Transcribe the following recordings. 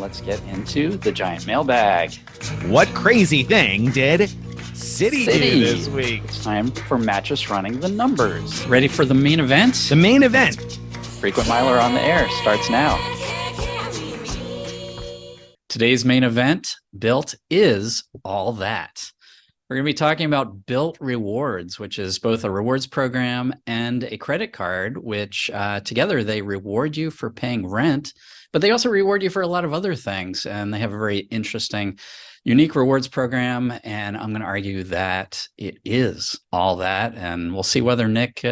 let's get into the giant mailbag. What crazy thing did City do this week? It's time for Mattress running the numbers. Ready for the main event? The main event. Frequent Miler on the air starts now. Today's main event, Bilt is all that. We're going to be talking about Bilt Rewards, which is both a rewards program and a credit card, which together they reward you for paying rent, but they also reward you for a lot of other things. And they have a very interesting, unique rewards program. And I'm going to argue that it is all that. And we'll see whether Nick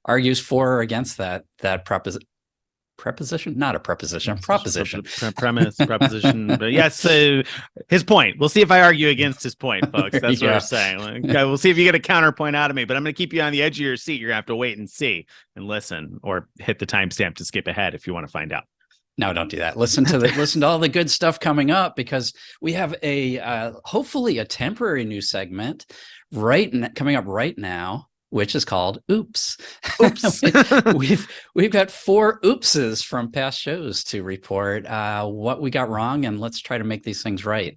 argues for or against that proposition, not a preposition, a proposition. Proposition. But yes, his point. We'll see if I argue against his point, folks. That's what we're saying. We'll see if you get a counterpoint out of me, but I'm going to keep you on the edge of your seat. You're going to have to wait and see and listen, or hit the timestamp to skip ahead if you want to find out. No, don't do that. Listen to all the good stuff coming up, because we have a hopefully a temporary new segment coming up right now, which is called Oops. Oops. we've got 4 oopses from past shows to report what we got wrong, and let's try to make these things right.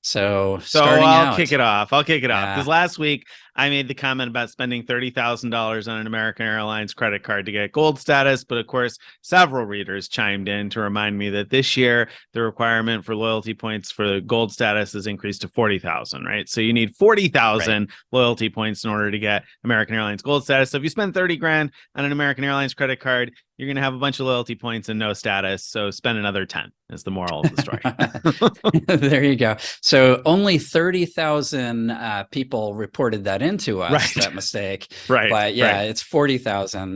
So I'll kick it off because last week I made the comment about spending $30,000 on an American Airlines credit card to get gold status. But of course, several readers chimed in to remind me that this year the requirement for loyalty points for gold status is increased to 40,000, right? So you need 40,000 loyalty points in order to get American Airlines gold status. So if you spend 30 grand on an American Airlines credit card, you're going to have a bunch of loyalty points and no status. So spend another 10 is the moral of the story. There you go. So only 30,000 people reported that into us, that mistake. But yeah, it's 40,000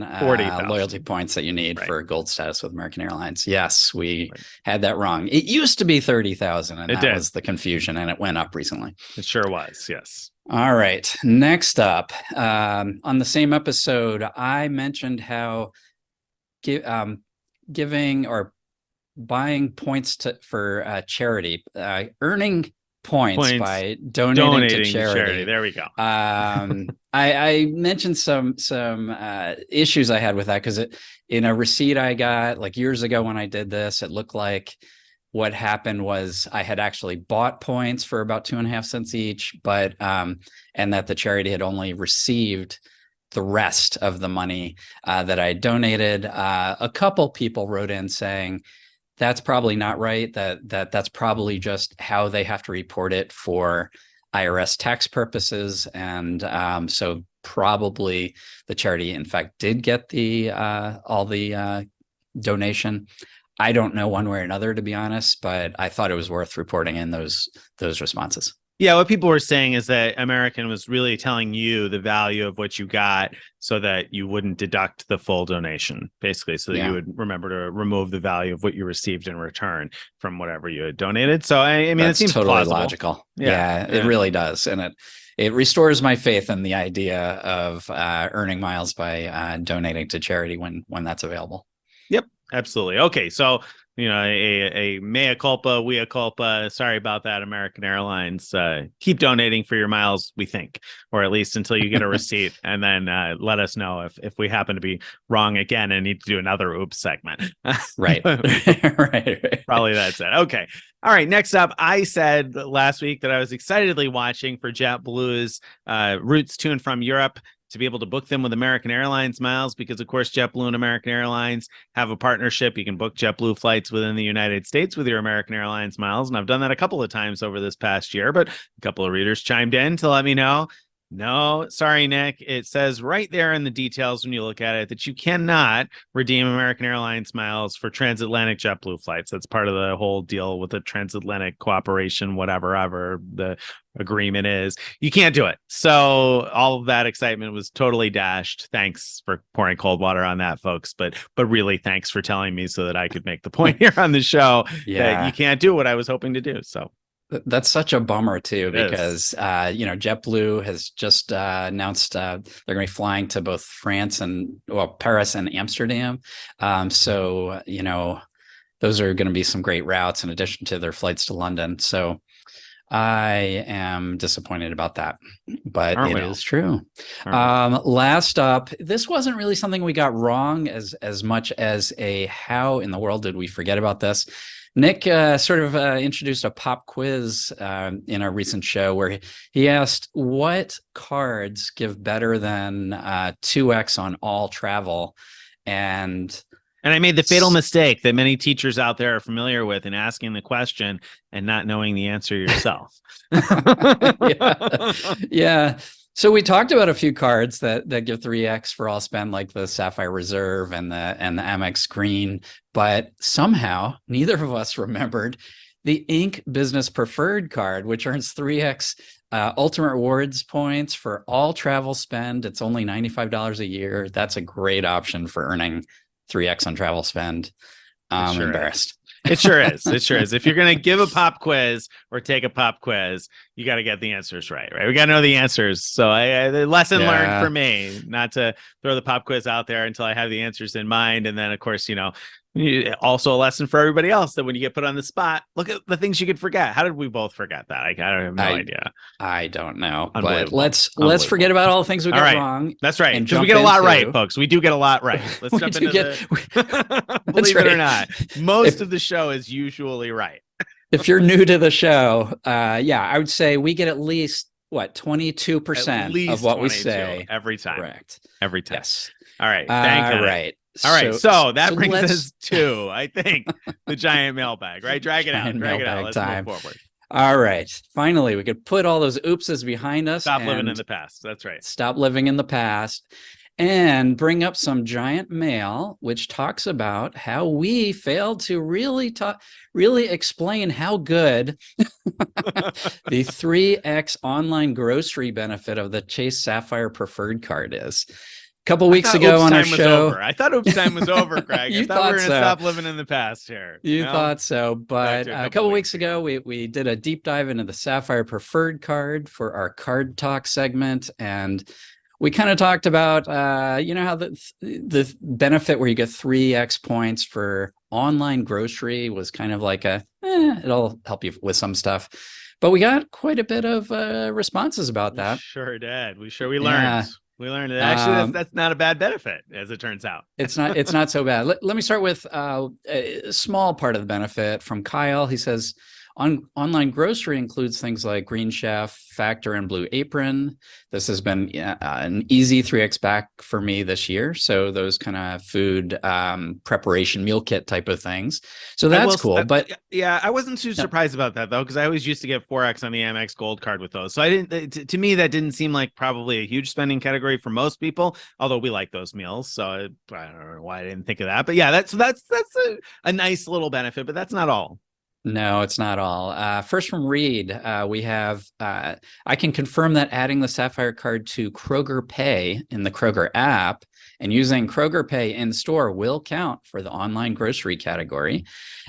loyalty points that you need for gold status with American Airlines. Yes, we had that wrong. It used to be 30,000, and that was the confusion, and it went up recently. It sure was, yes. All right. Next up, on the same episode, I mentioned how giving or buying points for charity, earning points by donating to charity. There we go. I mentioned some issues I had with that, because in a receipt I got like years ago when I did this, it looked like what happened was I had actually bought points for about 2.5 cents each, but and that the charity had only received the rest of the money that I donated. A couple people wrote in saying that's probably not right. That's probably just how they have to report it for IRS tax purposes, and so probably the charity, in fact, did get all the donation. I don't know one way or another, to be honest, but I thought it was worth reporting in those responses. Yeah, what people were saying is that American was really telling you the value of what you got so that you wouldn't deduct the full donation, basically, so that you would remember to remove the value of what you received in return from whatever you had donated. So, I mean, it seems totally plausible. Logical. Yeah, it really does. And it restores my faith in the idea of earning miles by donating to charity when that's available. Yep, absolutely. Okay, so a mea culpa, we culpa. Sorry about that, American Airlines. Keep donating for your miles, we think, or at least until you get a receipt, and then let us know if we happen to be wrong again and need to do another oops segment. Right. Probably that's it. Okay. All right. Next up, I said last week that I was excitedly watching for JetBlue's routes to and from Europe, to be able to book them with American Airlines miles, because of course JetBlue and American Airlines have a partnership. You can book JetBlue flights within the United States with your American Airlines miles, and I've done that a couple of times over this past year, but a couple of readers chimed in to let me know, no, sorry, Nick. It says right there in the details when you look at it that you cannot redeem American Airlines miles for transatlantic JetBlue flights. That's part of the whole deal with the transatlantic cooperation, whatever the agreement is. You can't do it. So all of that excitement was totally dashed. Thanks for pouring cold water on that, folks. But really, thanks for telling me so that I could make the point here on the show that you can't do what I was hoping to do. So that's such a bummer too, because JetBlue has just announced they're going to be flying to both Paris and Amsterdam. So those are going to be some great routes in addition to their flights to London. So I am disappointed about that, but it is true. Last up, this wasn't really something we got wrong as much as how in the world did we forget about this? Nick sort of introduced a pop quiz in a recent show where he asked what cards give better than 2x on all travel. And I made the fatal mistake that many teachers out there are familiar with in asking the question and not knowing the answer yourself. Yeah. So we talked about a few cards that give 3x for all spend, like the Sapphire Reserve and the Amex Green, but somehow neither of us remembered the Inc. Business Preferred card, which earns 3x ultimate rewards points for all travel spend. It's only $95 a year. That's a great option for earning 3x on travel spend. I'm embarrassed. It sure is. It sure is. If you're going to give a pop quiz or take a pop quiz, you got to get the answers right? We got to know the answers. So the lesson learned for me, not to throw the pop quiz out there until I have the answers in mind. And then, of course, also a lesson for everybody else that when you get put on the spot, look at the things you could forget. How did we both forget that? I have no idea. I don't know. But let's forget about all the things we got wrong. That's right. Because we get a lot right, folks. We do get a lot right. Let's jump into believe it or not, most of the show is usually right. If you're new to the show, I would say we get at least 22% of what we say every time. Correct. Every time. Yes. All right. All right. So that brings us to, I think, the giant mailbag, right? Drag it out. Let's move forward. All right. Finally, we could put all those oopses behind us. Stop living in the past. That's right. Stop living in the past and bring up some giant mail, which talks about how we failed to really explain how good the 3x online grocery benefit of the Chase Sapphire Preferred card is. A couple weeks ago on our show, I thought Oops time was over, Craig. You I thought we were going to stop living in the past here. You thought so, but a couple weeks ago, we did a deep dive into the Sapphire Preferred card for our Card Talk segment, and we kind of talked about, how the benefit where you get 3x points for online grocery was kind of like it'll help you with some stuff. But we got quite a bit of responses about that. We sure did. We learned. Yeah. We learned that actually that's not a bad benefit, as it turns out. It's not so bad. Let me start with a small part of the benefit from Kyle. He says, online grocery includes things like Green Chef, Factor, and Blue Apron. This has been an easy 3x back for me this year. So those kind of food preparation meal kit type of things. So that's cool. But yeah, I wasn't too surprised about that though, because I always used to get 4x on the Amex Gold card with those. So I didn't. To me, that didn't seem like probably a huge spending category for most people. Although we like those meals, so I don't know why I didn't think of that. But yeah, that's a nice little benefit, but that's not all. No, it's not all. First from Reed, we have, I can confirm that adding the Sapphire card to Kroger Pay in the Kroger app and using Kroger Pay in store will count for the online grocery category.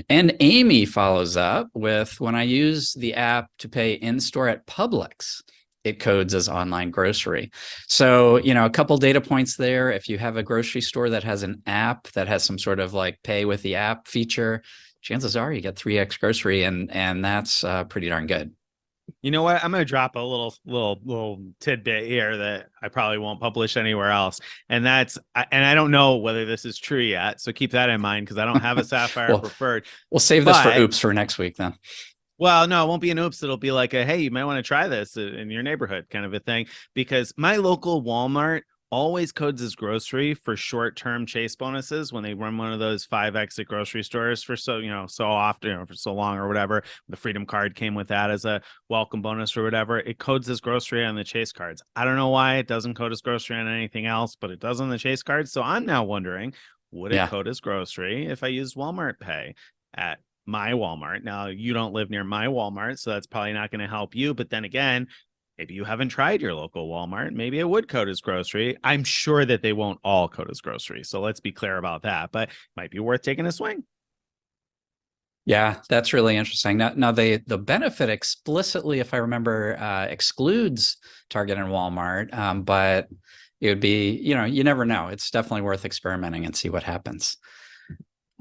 And Amy follows up with, when I use the app to pay in store at Publix, it codes as online grocery. So, a couple data points there. If you have a grocery store that has an app that has some sort of like pay with the app feature, chances are you get 3x grocery, and that's pretty darn good. You know what? I'm going to drop a little tidbit here that I probably won't publish anywhere else. And I don't know whether this is true yet. So keep that in mind, because I don't have a Sapphire Preferred. We'll save this for Oops for next week then. Well, no, it won't be an Oops. It'll be like hey, you might want to try this in your neighborhood kind of a thing, because my local Walmart always codes as grocery for short-term Chase bonuses when they run one of those 5x at grocery stores for so often, for so long or whatever. The Freedom card came with that as a welcome bonus or whatever. It codes as grocery on the Chase cards. I don't know why it doesn't code as grocery on anything else, but it does on the Chase cards. So I'm now wondering, would it code as grocery if I use Walmart Pay at my Walmart? Now, you don't live near my Walmart, so that's probably not going to help you. But then again, maybe you haven't tried your local Walmart. Maybe it would code as grocery. I'm sure that they won't all code as grocery. So let's be clear about that. But it might be worth taking a swing. Yeah, that's really interesting. Now the benefit explicitly, if I remember, excludes Target and Walmart. But it would be, you never know. It's definitely worth experimenting and see what happens.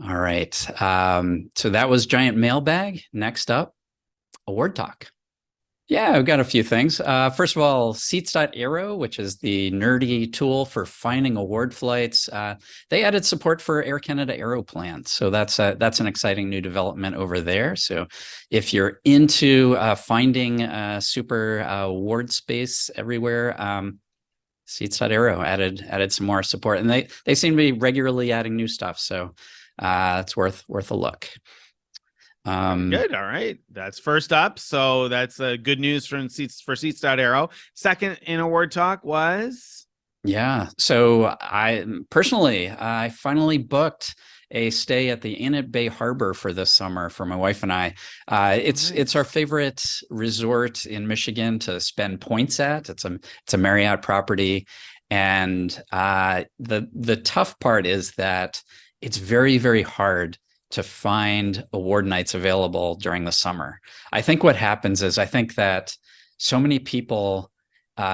All right. So that was Giant Mailbag. Next up, Award Talk. Yeah, I've got a few things. First of all, Seats.Aero, which is the nerdy tool for finding award flights, they added support for Air Canada Aeroplan. So that's an exciting new development over there. So if you're into finding super award space everywhere, Seats.Aero added some more support, and they seem to be regularly adding new stuff. So it's worth a look. Good. All right. That's first up. So that's good news from Seats.Aero. Second in award talk was. Yeah. So I finally booked a stay at the Inn at Bay Harbor for this summer for my wife and I. It's our favorite resort in Michigan to spend points at. It's a Marriott property, and the tough part is that it's very, very hard to find award nights available during the summer. I think what happens is I think that so many people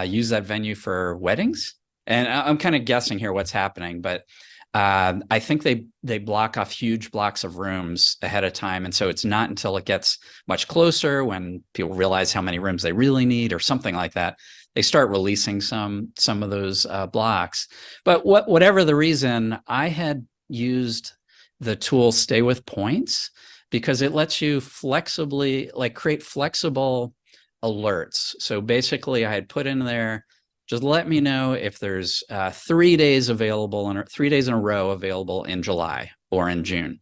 use that venue for weddings, and I'm kind of guessing here what's happening, but I think they block off huge blocks of rooms ahead of time, and so it's not until it gets much closer, when people realize how many rooms they really need or something like that, they start releasing some of those blocks. But whatever the reason, I had used the tool Stay with Points because it lets you flexibly create flexible alerts. So basically I had put in there, just let me know if there's 3 days available and 3 days in a row available in July or in June.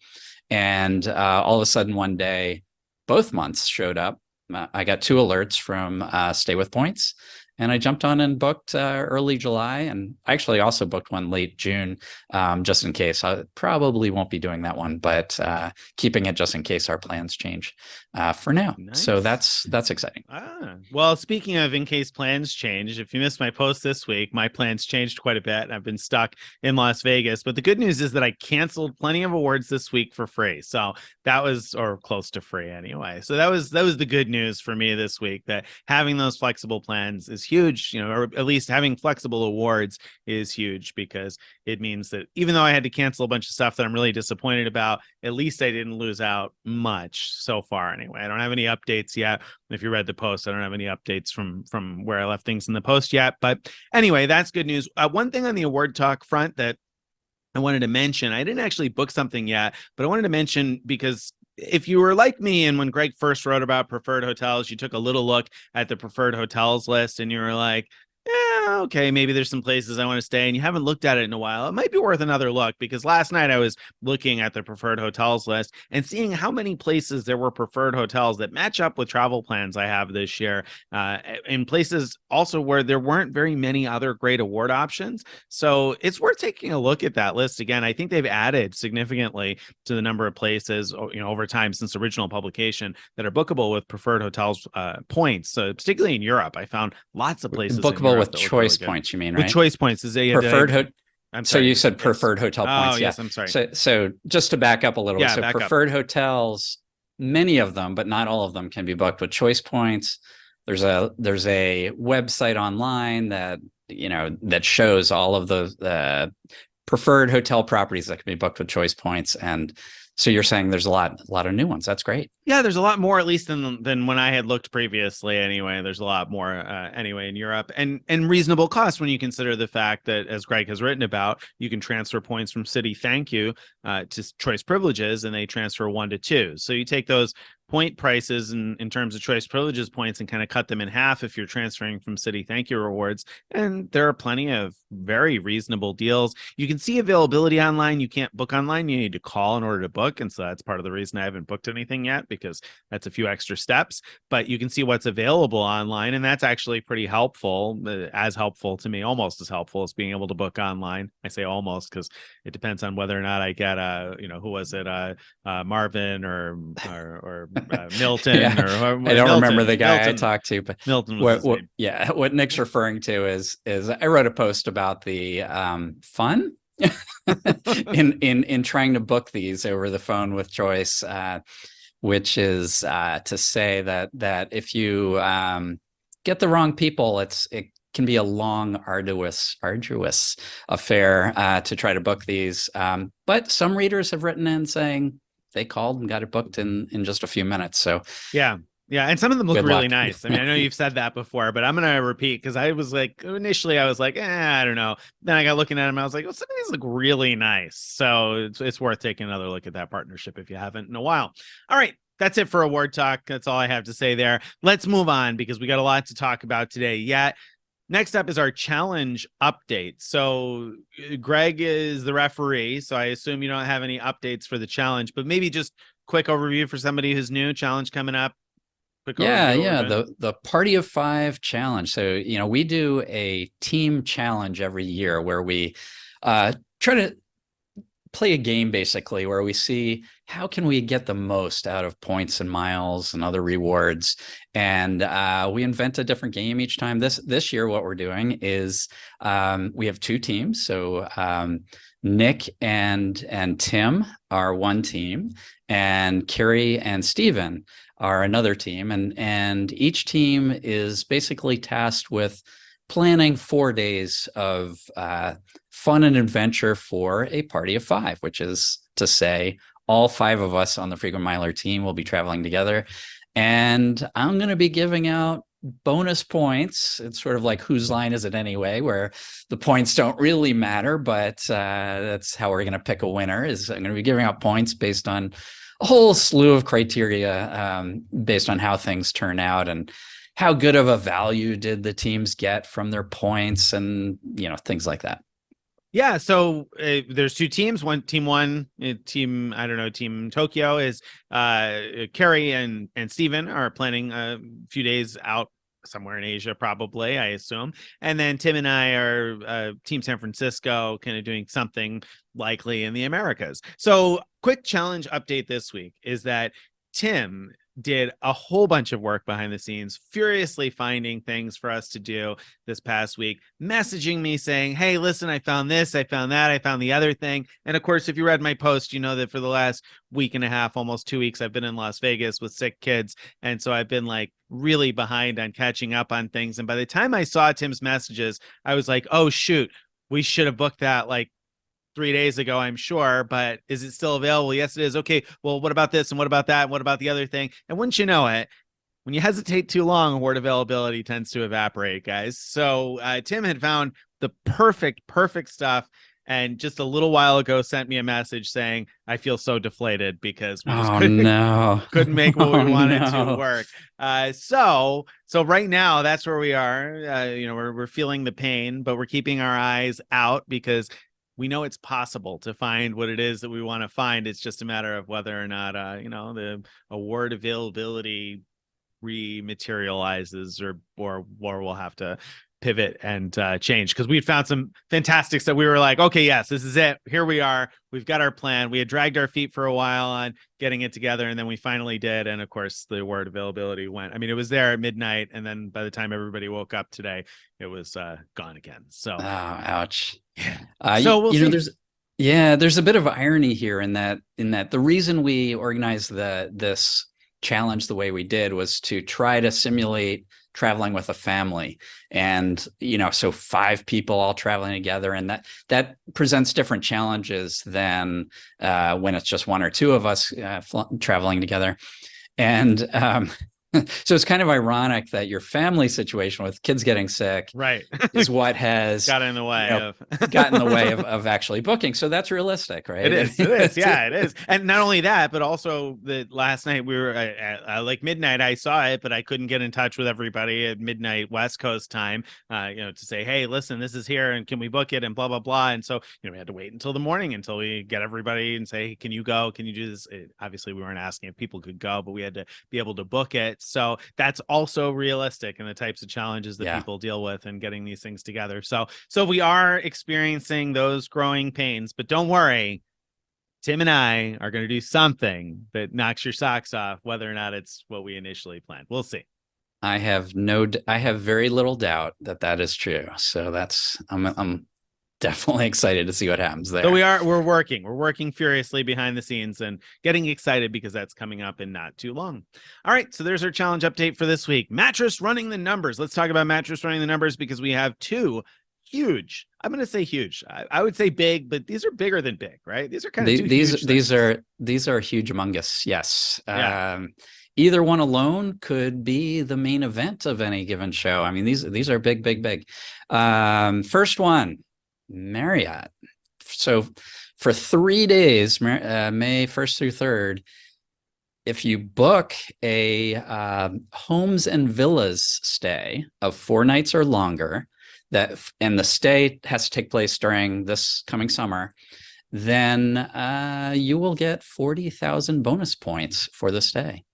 And all of a sudden one day, both months showed up. I got 2 alerts from Stay with Points, and I jumped on and booked early July, and I actually also booked one late June, just in case. I probably won't be doing that one, but keeping it just in case our plans change for now. Nice. So that's exciting. Well, speaking of in case plans change, if you missed my post this week, my plans changed quite a bit, and I've been stuck in Las Vegas. But the good news is that I canceled plenty of awards this week for free. So that was, or close to free anyway. So that was the good news for me this week, that having those flexible plans is huge, or at least having flexible awards is huge, because it means that even though I had to cancel a bunch of stuff that I'm really disappointed about, at least I didn't lose out much so far anyway. I don't have any updates yet. If you read the post, I don't have any updates from where I left things in the post yet. But anyway, that's good news. One thing on the award talk front that I wanted to mention, I didn't actually book something yet, but I wanted to mention, because if you were like me and when Greg first wrote about preferred hotels, you took a little look at the preferred hotels list and you were like, yeah, okay, maybe there's some places I want to stay, and you haven't looked at it in a while, it might be worth another look, because last night I was looking at the preferred hotels list and seeing how many places there were preferred hotels that match up with travel plans I have this year, in places also where there weren't very many other great award options. So it's worth taking a look at that list again. I think they've added significantly to the number of places, over time since original publication, that are bookable with preferred hotels points. So particularly in Europe, I found lots of places bookable with choice points, you mean, right? With choice points is a preferred. I'm so sorry. you said preferred hotel points. Yes, I'm sorry. So just to back up a little, Yeah, so preferred hotels, many of them, but not all of them, can be booked with choice points. There's a website online that that shows all of the preferred hotel properties that can be booked with choice points. And so you're saying there's a lot of new ones. That's great. Yeah, there's a lot more, at least than when I had looked previously. Anyway, there's a lot more anyway in Europe, and reasonable cost when you consider the fact that, as Greg has written about, you can transfer points from City Thank You to Choice Privileges, and they transfer 1 to 2. So you take those point prices in terms of choice privileges points and kind of cut them in half if you're transferring from City Thank You rewards. And there are plenty of very reasonable deals. You can see availability online. You can't book online. You need to call in order to book. And so that's part of the reason I haven't booked anything yet, because that's a few extra steps. But you can see what's available online, and that's actually pretty helpful, as helpful to me, almost as helpful as being able to book online. I say almost because it depends on whether or not I get who was it, Marvin or Milton. Yeah. or I don't Milton, remember the guy Milton. I talked to, but Milton was his name. Yeah, what Nick's referring to is I wrote a post about the fun in trying to book these over the phone with choice, which is to say that if you get the wrong people, it can be a long, arduous affair to try to book these. But some readers have written in saying they called and got it booked in just a few minutes. So yeah, Yeah, and some of them look Good really luck. nice. I mean, I know you've said that before, but I'm gonna repeat because I was like, initially, I was like, I don't know. Then I got looking at them, I was like, well, some of these look really nice. So it's worth taking another look at that partnership if you haven't in a while. All right, that's it for award talk. That's all I have to say there. Let's move on because we got a lot to talk about today. Yeah. Next up is our challenge update. So Greg is the referee, so I assume you don't have any updates for the challenge, but maybe just quick overview for somebody who's new. Challenge coming up. Quick Yeah, overview. yeah, the Party of Five challenge. So, we do a team challenge every year where we try to play a game basically where we see how can we get the most out of points and miles and other rewards, and we invent a different game each time. This year what we're doing is we have two teams. So Nick and Tim are one team, and Carrie and Steven are another team, and each team is basically tasked with planning 4 days of fun and adventure for a party of five, which is to say all five of us on the frequent miler team will be traveling together. And I'm going to be giving out bonus points. It's sort of like whose line is it anyway, where the points don't really matter, but that's how we're going to pick a winner. Is I'm going to be giving out points based on a whole slew of criteria, based on how things turn out and how good of a value did the teams get from their points, and things like that. Yeah, so there's two teams. One, team, I don't know, Team Tokyo is Carrie and Steven are planning a few days out somewhere in Asia, probably, I assume. And then Tim and I are Team San Francisco, kind of doing something likely in the Americas. So quick challenge update this week is that Tim did a whole bunch of work behind the scenes, furiously finding things for us to do this past week, messaging me saying, hey, listen, I found this, I found that, I found the other thing. And of course, if you read my post, you know that for the last week and a half, almost 2 weeks, I've been in Las Vegas with sick kids. And so I've been like really behind on catching up on things. And by the time I saw Tim's messages, I was like, oh, shoot, we should have booked that like 3 days ago, I'm sure, but is it still available? Yes, it is. Okay, well, what about this? And what about that? And what about the other thing? And wouldn't you know it, when you hesitate too long, award availability tends to evaporate, guys. So Tim had found the perfect stuff. And just a little while ago sent me a message saying, I feel so deflated because we just couldn't make what we wanted to work. So right now, that's where we are. We're feeling the pain, but we're keeping our eyes out because we know it's possible to find what it is that we want to find. It's just a matter of whether or not, the award availability rematerializes or we'll have to pivot and change, because we'd found some fantastic stuff. We were like, okay, yes, this is it. Here we are. We've got our plan. We had dragged our feet for a while on getting it together, and then we finally did. And of course, the award availability went. I mean, it was there at midnight, and then by the time everybody woke up today, it was gone again. So, ouch. So we'll see. There's a bit of irony here in that the reason we organized this challenge the way we did was to try to simulate traveling with a family, and so 5 people all traveling together, and that presents different challenges than when it's just 1 or 2 of us traveling together. And so it's kind of ironic that your family situation with kids getting sick, right, is what has got in the way of actually booking. So that's realistic, right? It is. Yeah, it is. And not only that, but also that last night we were at like midnight. I saw it, but I couldn't get in touch with everybody at midnight West Coast time, to say, hey, listen, this is here and can we book it and blah, blah, blah. And so, we had to wait until the morning until we get everybody and say, hey, can you go? Can you do this? Obviously, we weren't asking if people could go, but we had to be able to book it. So that's also realistic in the types of challenges that people deal with and getting these things together. So we are experiencing those growing pains, but don't worry. Tim and I are going to do something that knocks your socks off, whether or not it's what we initially planned. We'll see. I have very little doubt that is true. So I'm definitely excited to see what happens there. So we're working furiously behind the scenes and getting excited because that's coming up in not too long. All right, so there's our challenge update for this week. Mattress running the numbers. Let's talk about Mattress running the numbers because we have 2 huge. I'm going to say huge. I would say big, but these are bigger than big, right? These are kind of these are huge among us. Yes. Yeah. either one alone could be the main event of any given show. I mean, these are big, big, big. First one, Marriott. So for 3 days, May 1st through 3rd, if you book a homes and villas stay of 4 nights or longer, and the stay has to take place during this coming summer, then you will get 40,000 bonus points for the stay.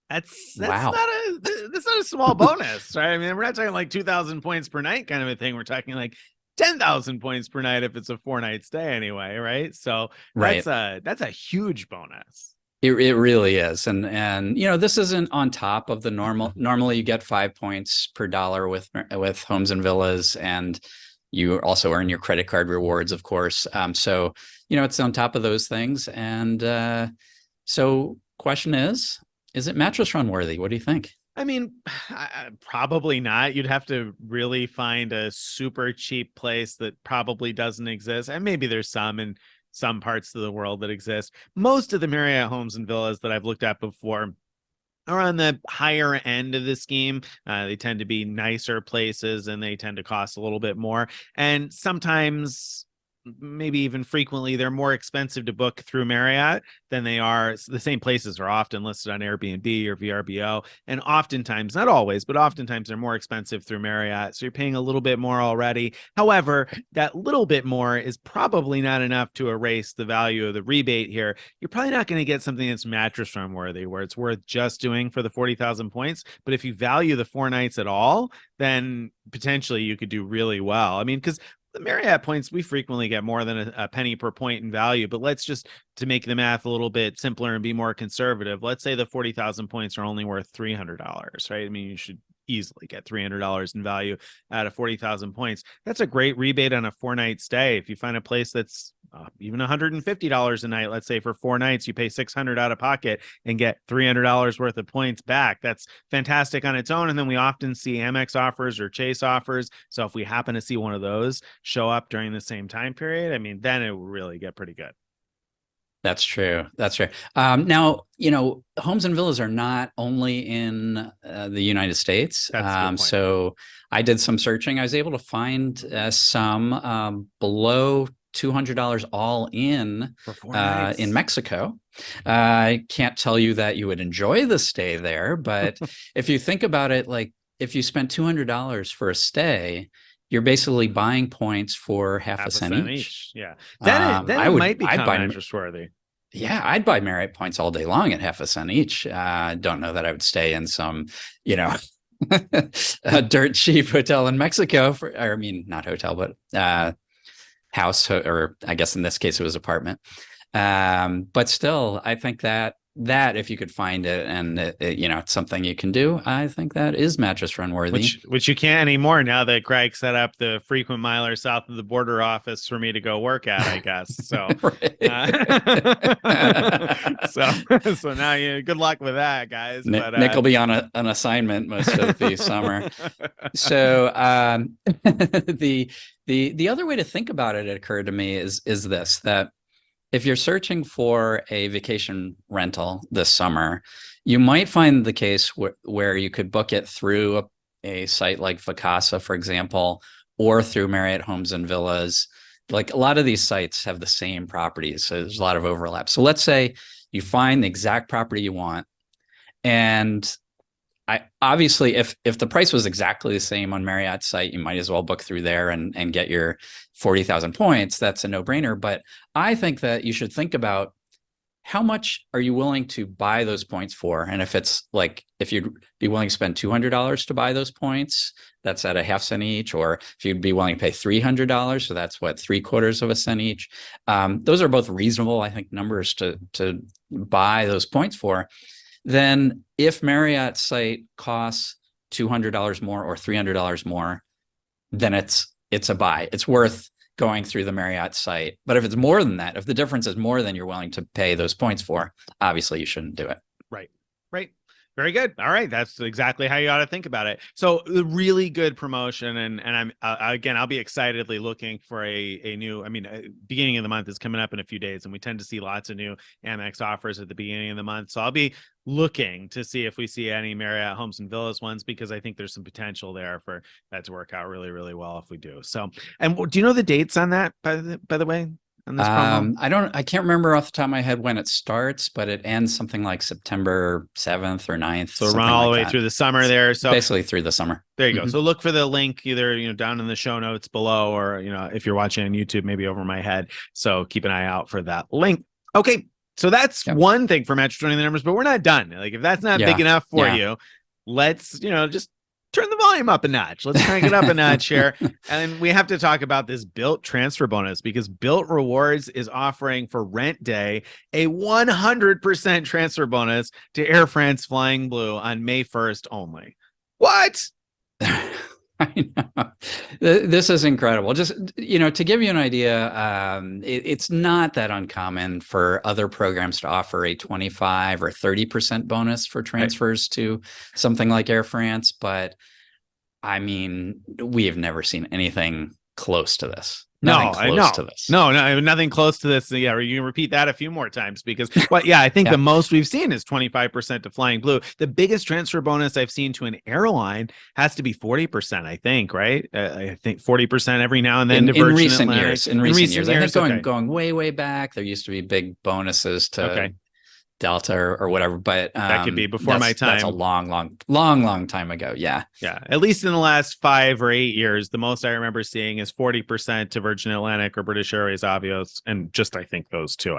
That's wow. That's not a small bonus, right? I mean, we're not talking like 2,000 points per night kind of a thing. We're talking like 10,000 points per night if it's a 4-night stay anyway, right? So that's a huge bonus. It really is. And you know, this isn't on top of the normal. Normally you get 5 points per dollar with homes and villas, and you also earn your credit card rewards, of course. So, you know, it's on top of those things. And so question is it Mattress Run worthy? What do you think? I mean, probably not. You'd have to really find a super cheap place that probably doesn't exist. And maybe there's some in some parts of the world that exist. Most of the Marriott homes and villas that I've looked at before are on the higher end of the scheme. They tend to be nicer places and they tend to cost a little bit more. And sometimes, maybe even frequently, they're more expensive to book through Marriott than they are. The same places are often listed on Airbnb or VRBO, and oftentimes, not always, but oftentimes they're more expensive through Marriott, so you're paying a little bit more already. However, that little bit more is probably not enough to erase the value of the rebate here. You're probably not going to get something that's Mattress Run worthy, where it's worth just doing for the 40,000 points, but if you value the 4 nights at all, then potentially you could do really well. I mean, because the Marriott points, we frequently get more than a penny per point in value, but let's just, to make the math a little bit simpler and be more conservative, let's say the 40,000 points are only worth $300, right? I mean, you should easily get $300 in value out of 40,000 points. That's a great rebate on a 4-night stay. If you find a place that's even $150 a night, let's say for 4 nights, you pay $600 out of pocket and get $300 worth of points back. That's fantastic on its own. And then we often see Amex offers or Chase offers. So if we happen to see one of those show up during the same time period, I mean, then it will really get pretty good. That's true. That's true. Now, you know, homes and villas are not only in the United States. So I did some searching. I was able to find some below $200 all in Mexico. I can't tell you that you would enjoy the stay there, but if you think about it, like if you spent $200 for a stay, you're basically buying points for half a cent each. Yeah. Then it might become Mattress worthy. Yeah, I'd buy Marriott points all day long at half a cent each. Don't know that I would stay in some, you know, a dirt cheap hotel in Mexico I mean, not hotel, but house, or I guess in this case it was apartment. But still, I think that if you could find it and you know, it's something you can do, I think that is Mattress Run worthy. Which you can't anymore now that Greg set up the frequent miler south of the border office for me to go work at, I guess. So, so now good luck with that, guys. But Nick will be on an assignment most of the summer. So the other way to think about it occurred to me is this, that if you're searching for a vacation rental this summer, you might find the case where you could book it through a site like Vacasa, for example, or through Marriott Homes and Villas. Like a lot of these sites have the same properties, so there's a lot of overlap. So let's say you find the exact property you want, and obviously, if the price was exactly the same on Marriott's site, you might as well book through there and get your 40,000 points. That's a no-brainer. But I think that you should think about how much are you willing to buy those points for? And if it's like, if you'd be willing to spend $200 to buy those points, that's at a half cent each. Or if you'd be willing to pay $300, so that's what, 3/4 of a cent each. Those are both reasonable, I think, numbers to buy those points for. Then if Marriott's site costs $200 more or $300 more, then it's a buy. It's worth going through the Marriott site. But if it's more than that, if the difference is more than you're willing to pay those points for, obviously you shouldn't do it. Right. Right. Very good. All right. That's exactly how you ought to think about it. So a really good promotion. And I'm, again, I'll be excitedly looking for a new, beginning of the month is coming up in a few days, and we tend to see lots of new Amex offers at the beginning of the month. So I'll be looking to see if we see any Marriott Homes and Villas ones, because I think there's some potential there for that to work out really, really well if we do. So, and do you know the dates on that, by the way? On this promo? I can't remember off the top of my head when it starts, but it ends something like September 7th or 9th. So run all the way through the summer there. So basically through the summer. There you go. So look for the link either, down in the show notes below, or, if you're watching on YouTube, maybe over my head. So keep an eye out for that link. Okay. So that's one thing for Mattress running the numbers, but we're not done. Like, if that's not big enough for you, let's, just turn the volume up a notch. Let's crank it up a notch here. And we have to talk about this Bilt Transfer bonus, because Bilt Rewards is offering for rent day a 100% transfer bonus to Air France Flying Blue on May 1st only. What? I know. This is incredible. Just, to give you an idea, it's not that uncommon for other programs to offer a 25 or 30% bonus for transfers to something like Air France. But we have never seen anything close to this. Nothing close to this. No, nothing close to this. Yeah, you can repeat that a few more times, because, I think the most we've seen is 25% to Flying Blue. The biggest transfer bonus I've seen to an airline has to be 40%, I think, right? I think 40% every now and then to Virgin recent Atlantic. years. In recent years. I think going way, way back, there used to be big bonuses to Delta or whatever, but that could be before my time. That's a long time ago. Yeah. At least in the last 5 or 8 years, the most I remember seeing is 40% to Virgin Atlantic or British Airways, Avios, and just I think those two.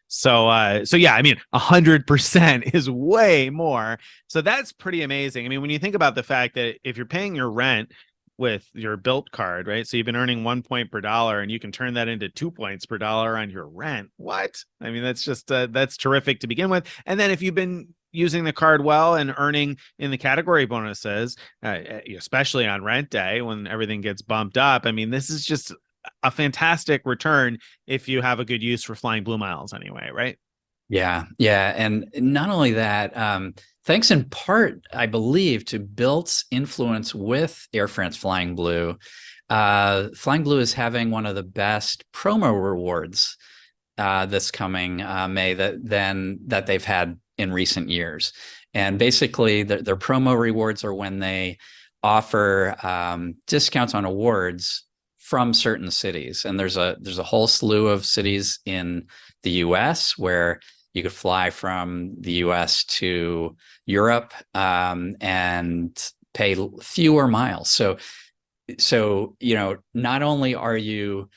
So 100% is way more. So that's pretty amazing. When you think about the fact that if you're paying your rent with your Bilt card, right? So you've been earning 1 point per dollar, and you can turn that into 2 points per dollar on your rent. What? That's just that's terrific to begin with. And then if you've been using the card well and earning in the category bonuses, especially on rent day when everything gets bumped up, this is just a fantastic return if you have a good use for Flying Blue miles anyway, right? Yeah. And not only that, thanks in part, I believe, to Bilt's influence with Air France Flying Blue, Flying Blue is having one of the best promo rewards this coming May that they've had in recent years. And basically, their promo rewards are when they offer discounts on awards from certain cities. And there's a whole slew of cities in the US where you could fly from the US to Europe and pay fewer miles. So not only are you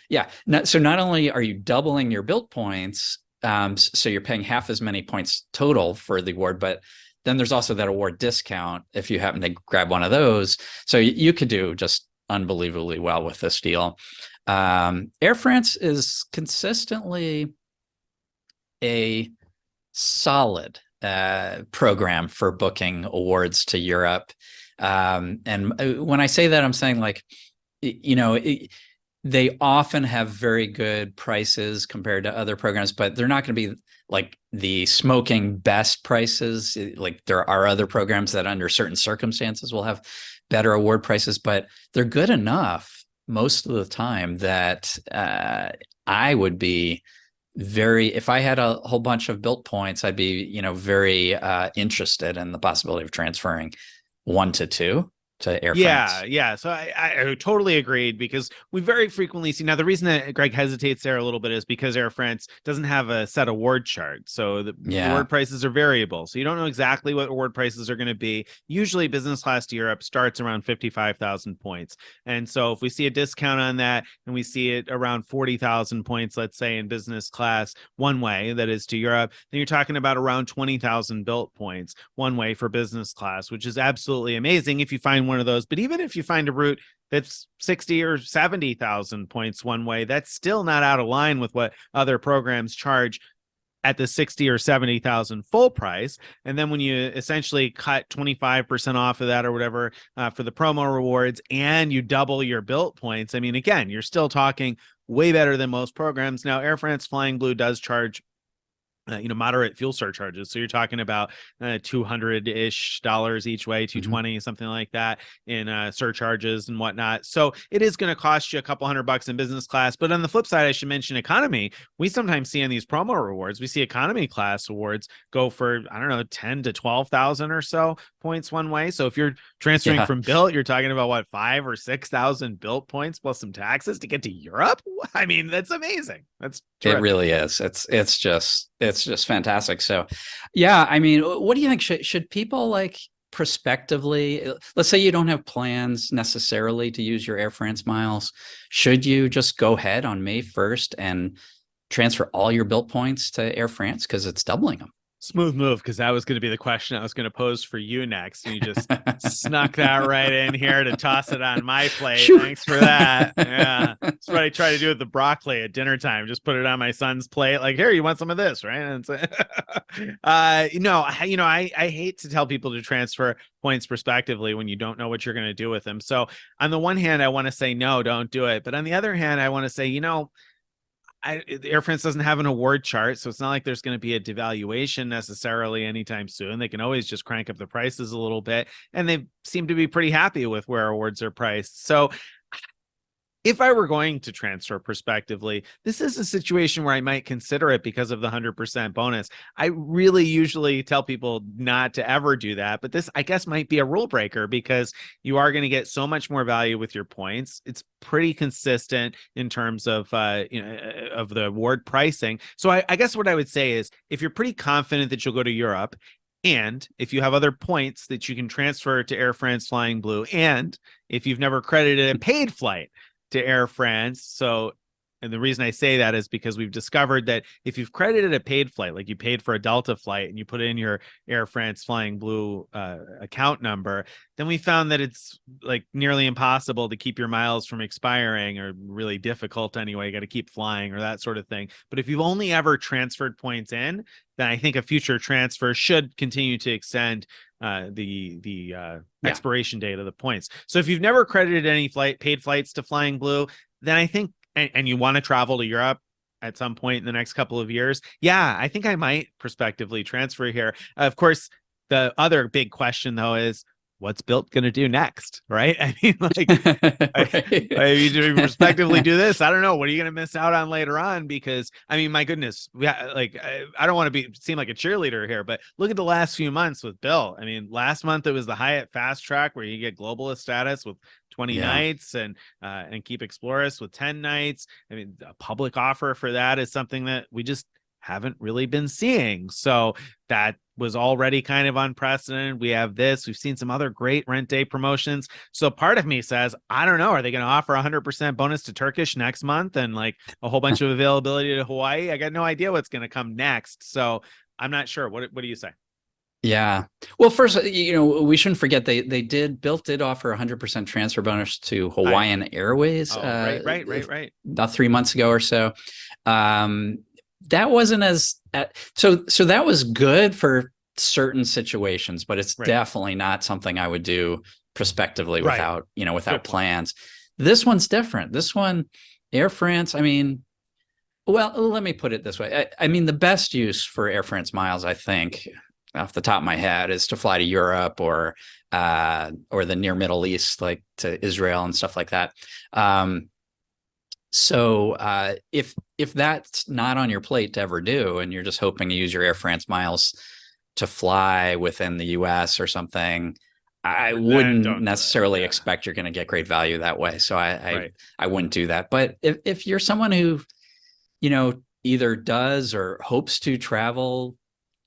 doubling your Bilt points, so you're paying half as many points total for the award, but then there's also that award discount if you happen to grab one of those. So you could do just unbelievably well with this deal. Air France is consistently a solid program for booking awards to Europe. And when I say that, I'm saying they often have very good prices compared to other programs, but they're not going to be like the smoking best prices. Like there are other programs that under certain circumstances will have better award prices, but they're good enough most of the time that I would be if I had a whole bunch of Bilt points, I'd be, very interested in the possibility of transferring 1 to 2 to Air France. Yeah. So I totally agreed, because we very frequently see, now the reason that Greg hesitates there a little bit is because Air France doesn't have a set award chart. So the award prices are variable. So you don't know exactly what award prices are going to be. Usually business class to Europe starts around 55,000 points. And so if we see a discount on that and we see it around 40,000 points, let's say in business class one way, that is to Europe, then you're talking about around 20,000 Bilt points one way for business class, which is absolutely amazing if you find one of those. But even if you find a route that's 60 or 70,000 points one way, that's still not out of line with what other programs charge at the 60 or 70,000 full price. And then when you essentially cut 25% off of that or whatever for the promo rewards, and you double your Bilt points, again, you're still talking way better than most programs. Now, Air France Flying Blue does charge moderate fuel surcharges. So you're talking about $200-ish each way, 220, something like that in surcharges and whatnot. So it is going to cost you a couple $100 in business class. But on the flip side, I should mention economy. We sometimes see in these promo rewards, we see economy class awards go for, I don't know, 10 to 12,000 or so points one way. So if you're transferring from Bilt, you're talking about what, 5 or 6,000 Bilt points plus some taxes to get to Europe. I mean, that's amazing. That's terrific. It really is. It's just fantastic. So, yeah, I mean, what do you think? Should people like prospectively, let's say you don't have plans necessarily to use your Air France miles, should you just go ahead on May 1st and transfer all your Bilt points to Air France because it's doubling them? Smooth move, because that was going to be the question I was going to pose for you next. And you just snuck that right in here to toss it on my plate. Thanks for that. Yeah. That's what I try to do with the broccoli at dinner time. Just put it on my son's plate. Like, here, you want some of this, right? And I hate to tell people to transfer points prospectively when you don't know what you're going to do with them. So on the one hand, I want to say, no, don't do it. But on the other hand, I want to say, Air France doesn't have an award chart, so it's not like there's going to be a devaluation necessarily anytime soon. They can always just crank up the prices a little bit, and they seem to be pretty happy with where awards are priced. So if I were going to transfer prospectively, this is a situation where I might consider it because of the 100% bonus. I really usually tell people not to ever do that, but this, I guess, might be a rule breaker because you are going to get so much more value with your points. It's pretty consistent in terms of of the award pricing. So I guess what I would say is, if you're pretty confident that you'll go to Europe, and if you have other points that you can transfer to Air France Flying Blue, and if you've never credited a paid flight to Air France. And the reason I say that is because we've discovered that if you've credited a paid flight, like you paid for a Delta flight and you put in your Air France Flying Blue account number, then we found that it's like nearly impossible to keep your miles from expiring, or really difficult anyway. You got to keep flying or that sort of thing. But if you've only ever transferred points in, then I think a future transfer should continue to extend the expiration date of the points. So if you've never credited any paid flights to Flying Blue, then I think, and you want to travel to Europe at some point in the next couple of years, I think I might prospectively transfer here. Of course, the other big question though is, what's Bilt going to do next? Right. I mean, like, do you respectively do this? I don't know. What are you going to miss out on later on? Because I mean, my goodness, I don't want to seem like a cheerleader here, but look at the last few months with Bilt. I mean, last month it was the Hyatt Fast Track where you get globalist status with 20 nights and Keep Explorers with 10 nights. I mean, a public offer for that is something that we just haven't really been seeing. So that was already kind of unprecedented. We have this. We've seen some other great rent day promotions. So part of me says, I don't know, are they going to offer 100% bonus to Turkish next month and like a whole bunch of availability to Hawaii? I got no idea what's going to come next. So I'm not sure. What do you say? Yeah. Well, first, we shouldn't forget Bilt did offer 100% transfer bonus to Hawaiian Airways. Right. About 3 months ago or so. That wasn't so that was good for certain situations, but it's definitely not something I would do prospectively without plans. This one's different. This one, Air France, I mean, well, let me put it this way. I mean, the best use for Air France miles, I think, off the top of my head, is to fly to Europe or the near Middle East, like to Israel and stuff like that. So if that's not on your plate to ever do, and you're just hoping to use your Air France miles to fly within the US or something, I wouldn't necessarily expect you're going to get great value that way. So I wouldn't do that. But if you're someone who, either does or hopes to travel,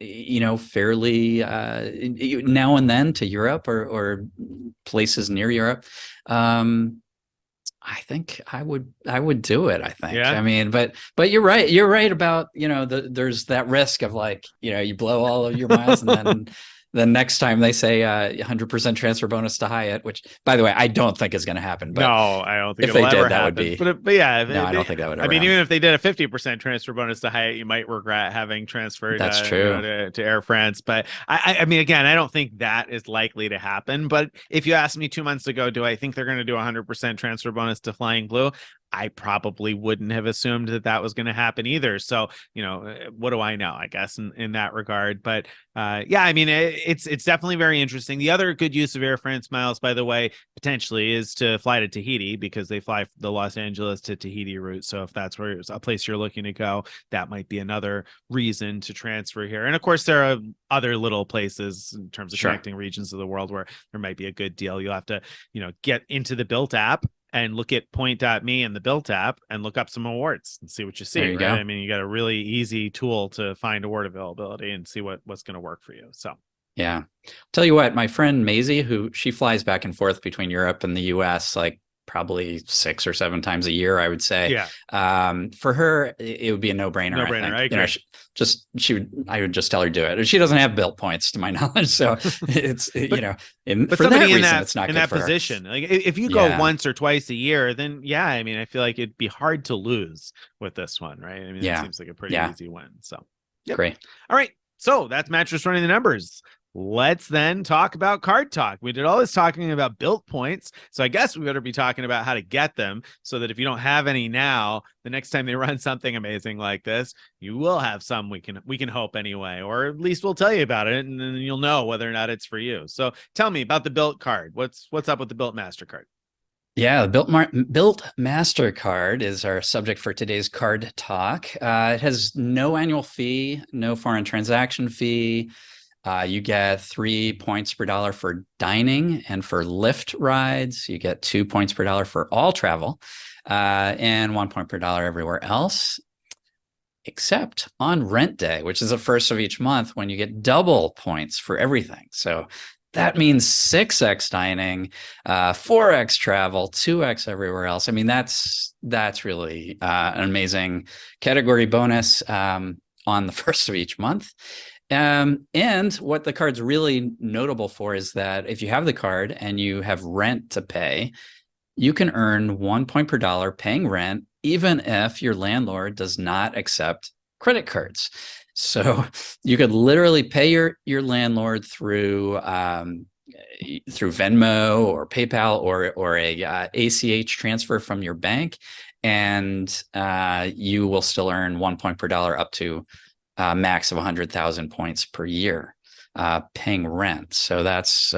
fairly now and then to Europe or places near Europe, I think I would do it. I think. Yeah. I mean, but you're right. You're right about, there's that risk of like, you blow all of your miles and then the next time they say 100% transfer bonus to Hyatt, which by the way, I don't think is going to happen. But no, I don't think if they did, that happen. would be. But yeah, I don't think that would. I mean, even if they did a 50% transfer bonus to Hyatt, you might regret having transferred. That's true. To Air France. But I mean, again, I don't think that is likely to happen. But if you asked me 2 months ago, do I think they're going to do 100% transfer bonus to Flying Blue? I probably wouldn't have assumed that that was going to happen either. So, what do I know, I guess, in that regard. But yeah, I mean, it's definitely very interesting. The other good use of Air France miles, by the way, potentially is to fly to Tahiti, because they fly the Los Angeles to Tahiti route. So if that's where it's a place you're looking to go, that might be another reason to transfer here. And of course, there are other little places in terms of connecting regions of the world where there might be a good deal. You'll have to, get into the Bilt app and look at point.me and the Bilt app and look up some awards and see what you see. There you go. I mean, you got a really easy tool to find award availability and see what's going to work for you. So yeah, tell you what, my friend Maisie, she flies back and forth between Europe and the US like probably 6 or 7 times a year, I would say. Yeah. For her, it would be a no-brainer. No-brainer. I agree. I would just tell her to do it. She doesn't have Bilt points, to my knowledge, so it's but for somebody that reason, it's not in good that for position. her. Like if you go once or twice a year, then yeah, I mean, I feel like it'd be hard to lose with this one, right? I mean, it seems like a pretty easy win. So great. All right, so that's Mattress running the numbers. Let's then talk about card talk. We did all this talking about Bilt points, so I guess we better be talking about how to get them, so that if you don't have any now, the next time they run something amazing like this, you will have some. We can hope anyway, or at least we'll tell you about it, and then you'll know whether or not it's for you. So tell me about the Bilt card. What's up with the Bilt Mastercard? Yeah, the Bilt Mastercard is our subject for today's card talk. It has no annual fee, no foreign transaction fee. You get 3 points per dollar for dining and for Lyft rides. You get 2 points per dollar for all travel, and 1 point per dollar everywhere else, except on rent day, which is the first of each month, when you get double points for everything. So that means 6x dining, 4x travel, 2x everywhere else. I mean, that's really an amazing category bonus on the first of each month. And what the card's really notable for is that if you have the card and you have rent to pay, you can earn 1 point per dollar paying rent, even if your landlord does not accept credit cards. So you could literally pay your landlord through Venmo or PayPal or a ACH transfer from your bank, and you will still earn 1 point per dollar up to max of 100,000 points per year paying rent. So that's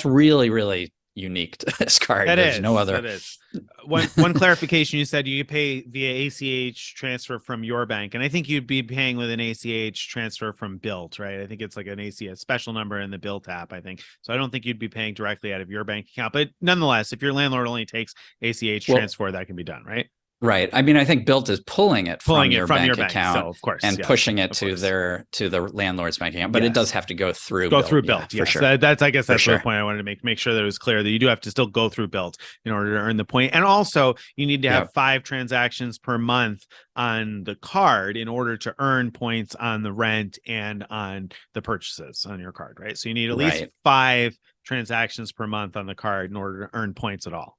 really, really unique to this card. There's no other. That is. One clarification, you said you pay via ACH transfer from your bank, and I think you'd be paying with an ACH transfer from Bilt, right? I think it's like an ACH special number in the Bilt app, I think. So I don't think you'd be paying directly out of your bank account. But nonetheless, if your landlord only takes ACH transfer, that can be done, right? Right. I mean, I think Bilt is pulling it from your bank account, so, of course, and pushing it to the landlord's bank account, but it does have to go through Bilt. For sure. I guess that's the point I wanted to make sure that it was clear that you do have to still go through Bilt in order to earn the point. And also you need to have 5 transactions per month on the card in order to earn points on the rent and on the purchases on your card, right? So you need at least 5 transactions per month on the card in order to earn points at all.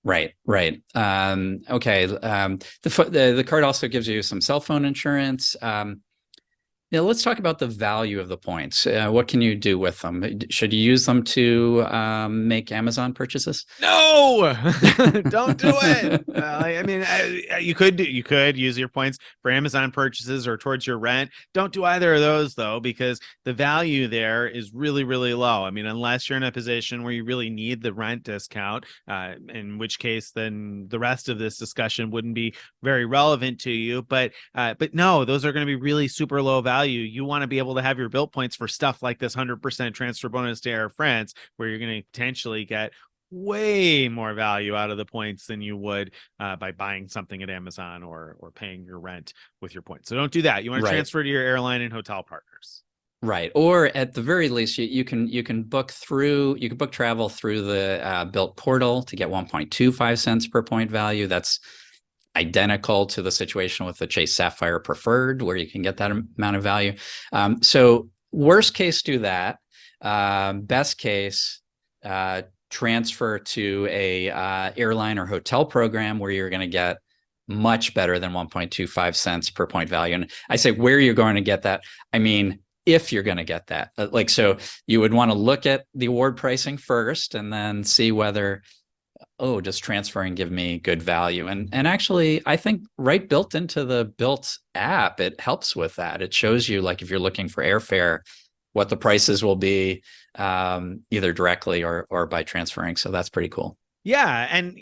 Right. Okay. The card also gives you some cell phone insurance. Let's talk about the value of the points. What can you do with them? Should you use them to make Amazon purchases? No, don't do it. I mean, you could use your points for Amazon purchases or towards your rent. Don't do either of those, though, because the value there is really, really low. I mean, unless you're in a position where you really need the rent discount, in which case then the rest of this discussion wouldn't be very relevant to you. But no, those are going to be really super low value. You want to be able to have your Bilt points for stuff like this 100% transfer bonus to Air France, where you're going to potentially get way more value out of the points than you would by buying something at Amazon or paying your rent with your points. So don't do that. You want to transfer to your airline and hotel partners. Right. Or at the very least, you can book travel through the Bilt portal to get 1.25 cents per point value. That's identical to the situation with the Chase Sapphire Preferred, where you can get that amount of value. So worst case, do that. Best case, transfer to a airline or hotel program where you're going to get much better than 1.25 cents per point value. And I say where you're going to get that, I mean, if you're going to get that. So you would want to look at the award pricing first and then see whether oh, does transferring give me good value? And actually, I think right built into the Bilt app, it helps with that. It shows you, like, if you're looking for airfare, what the prices will be, either directly or by transferring. So that's pretty cool. Yeah, and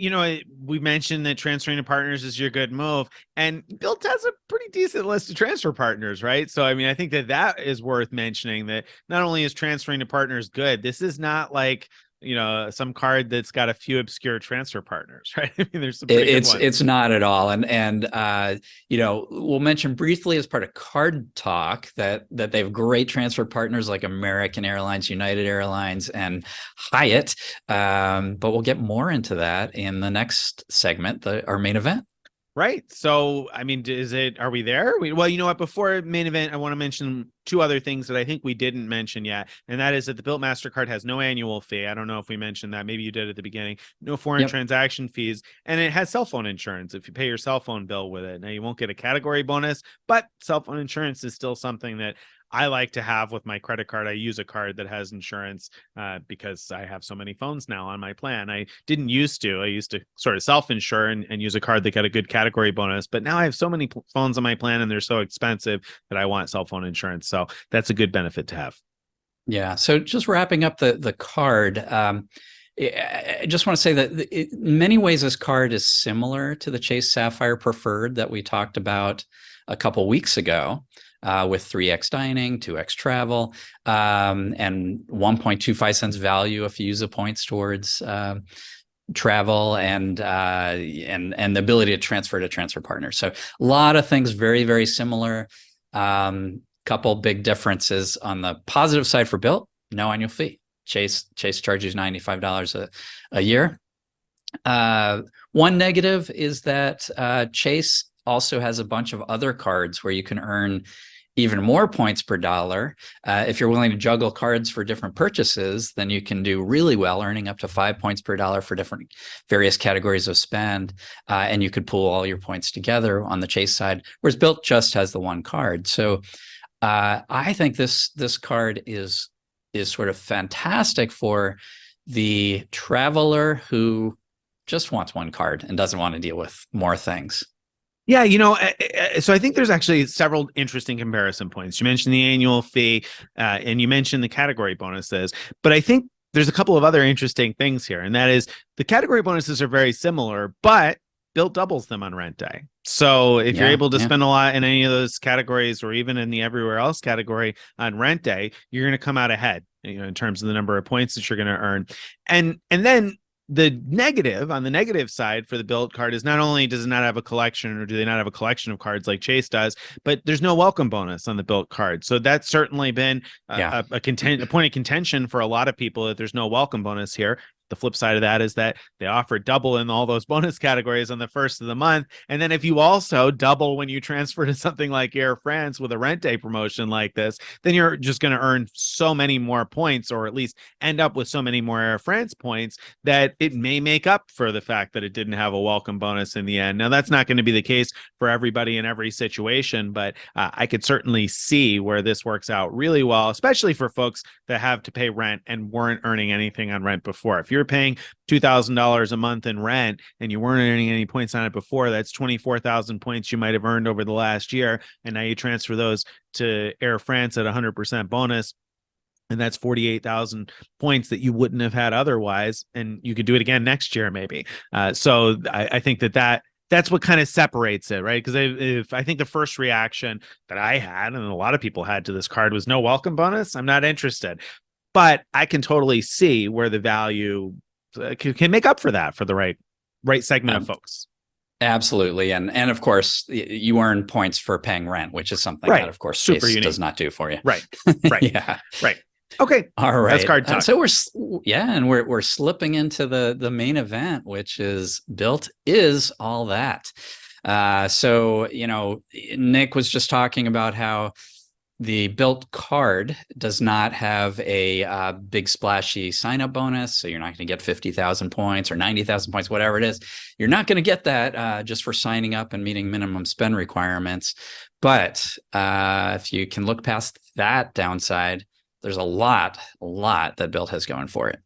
we mentioned that transferring to partners is your good move, and Bilt has a pretty decent list of transfer partners, right? So I mean, I think that is worth mentioning, that not only is transferring to partners good, this is not like some card that's got a few obscure transfer partners, right? I mean, there's some pretty good ones. It's not at all. And we'll mention briefly as part of Card Talk that they have great transfer partners like American Airlines, United Airlines, and Hyatt. But we'll get more into that in the next segment, our main event. Right. So, I mean, are we there? Well, you know what? Before main event, I want to mention two other things that I think we didn't mention yet. And that is that the Bilt Mastercard has no annual fee. I don't know if we mentioned that. Maybe you did at the beginning. No foreign transaction fees. And it has cell phone insurance if you pay your cell phone bill with it. Now, you won't get a category bonus, but cell phone insurance is still something that I like to have with my credit card. I use a card that has insurance because I have so many phones now on my plan. I didn't used to. I used to sort of self-insure and use a card that got a good category bonus. But now I have so many phones on my plan and they're so expensive that I want cell phone insurance. So that's a good benefit to have. Yeah. So just wrapping up the card, I just want to say that in many ways, this card is similar to the Chase Sapphire Preferred that we talked about a couple weeks ago. With 3x dining, 2x travel, and 1.25 cents value if you use the points towards travel, and the ability to transfer partners. So a lot of things very, very similar. Couple big differences on the positive side for Bilt: no annual fee. Chase charges $95 a year. One negative is that Chase also has a bunch of other cards where you can earn even more points per dollar. If you're willing to juggle cards for different purchases, then you can do really well, earning up to 5 points per dollar for different various categories of spend. And you could pool all your points together on the Chase side, whereas Bilt just has the one card. So I think this card is sort of fantastic for the traveler who just wants one card and doesn't want to deal with more things. Yeah, so I think there's actually several interesting comparison points. You mentioned the annual fee, and you mentioned the category bonuses, but I think there's a couple of other interesting things here, and that is the category bonuses are very similar, but Bilt doubles them on rent day. So if you're able to spend a lot in any of those categories, or even in the everywhere else category on rent day, you're going to come out ahead, in terms of the number of points that you're going to earn. And then the negative, on the negative side for the Bilt card, is not only does it not have a collection, or do they not have a collection of cards like Chase does, but there's no welcome bonus on the Bilt card. So that's certainly been a point of contention for a lot of people, that there's no welcome bonus here. The flip side of that is that they offer double in all those bonus categories on the first of the month. And then if you also double when you transfer to something like Air France with a rent day promotion like this, then you're just going to earn so many more points, or at least end up with so many more Air France points, that it may make up for the fact that it didn't have a welcome bonus in the end. Now, that's not going to be the case for everybody in every situation, but I could certainly see where this works out really well, especially for folks that have to pay rent and weren't earning anything on rent before. If you're paying $2,000 a month in rent and you weren't earning any points on it before, that's 24,000 points you might have earned over the last year. And now you transfer those to Air France at 100% bonus, and that's 48,000 points that you wouldn't have had otherwise. And you could do it again next year, maybe. So I think that's what kind of separates it, right? Because if I think the first reaction that I had, and a lot of people had to this card, was no welcome bonus, I'm not interested. But I can totally see where the value can make up for that for the right segment of folks. Absolutely. And of course, you earn points for paying rent, which is something that, of course, Chase does not do for you. Right. Yeah. Right. Okay. All right. That's card talk. So we're slipping into the main event, which is Bilt Is All That. So, Nick was just talking about how the Bilt card does not have a big splashy sign-up bonus, so you're not going to get 50,000 points or 90,000 points, whatever it is. You're not going to get that just for signing up and meeting minimum spend requirements. But if you can look past that downside, there's a lot that Bilt has going for it.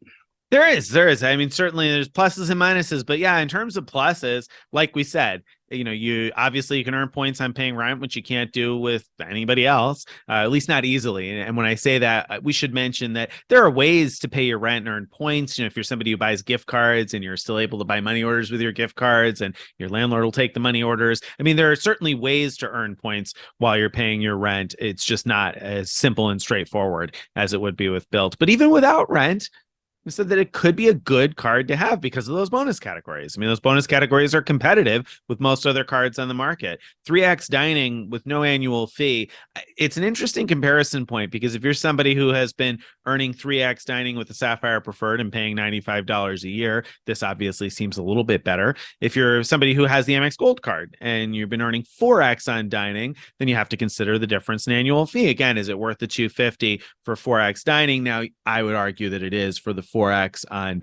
There is. I mean, certainly there's pluses and minuses, but yeah, in terms of pluses, like we said, you obviously you can earn points on paying rent, which you can't do with anybody else, at least not easily. And when I say that, we should mention that there are ways to pay your rent and earn points. If you're somebody who buys gift cards and you're still able to buy money orders with your gift cards, and your landlord will take the money orders. I mean, there are certainly ways to earn points while you're paying your rent. It's just not as simple and straightforward as it would be with Bilt. But even without rent, we said that it could be a good card to have because of those bonus categories. I mean, those bonus categories are competitive with most other cards on the market. 3X dining with no annual fee. It's an interesting comparison point because if you're somebody who has been earning 3X dining with the Sapphire Preferred and paying $95 a year, this obviously seems a little bit better. If you're somebody who has the Amex Gold card and you've been earning 4X on dining, then you have to consider the difference in annual fee. Again, is it worth the $250 for 4X dining? Now, I would argue that it is for the 4X on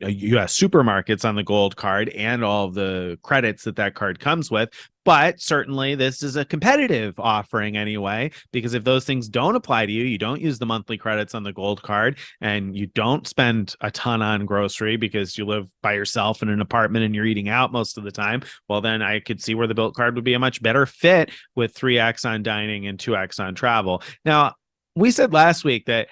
U.S. supermarkets on the gold card and all of the credits that card comes with. But certainly this is a competitive offering anyway, because if those things don't apply to you, you don't use the monthly credits on the gold card, and you don't spend a ton on grocery because you live by yourself in an apartment and you're eating out most of the time, well, then I could see where the Bilt card would be a much better fit with 3X on dining and 2X on travel. Now, we said last week that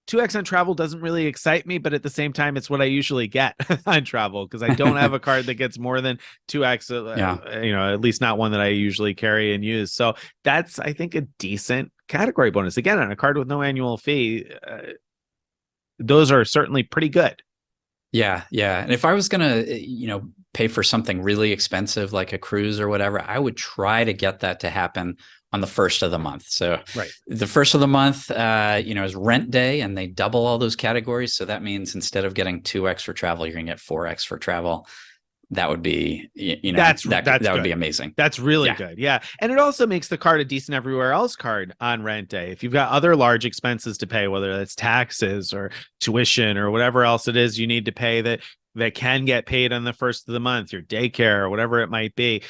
2X on travel doesn't really excite me, but at the same time, it's what I usually get on travel because I don't have a card that gets more than 2X, at least not one that I usually carry and use. So that's, I think, a decent category bonus. Again, on a card with no annual fee, those are certainly pretty good. Yeah. And if I was going to, pay for something really expensive like a cruise or whatever, I would try to get that to happen on the first of the month. So the first of the month, is rent day, and they double all those categories. So that means instead of getting 2X for travel, you're going to get 4X for travel. That would be, that would be amazing. That's really good. Yeah. And it also makes the card a decent everywhere else card on rent day. If you've got other large expenses to pay, whether that's taxes or tuition or whatever else it is you need to pay that can get paid on the first of the month, your daycare or whatever it might be,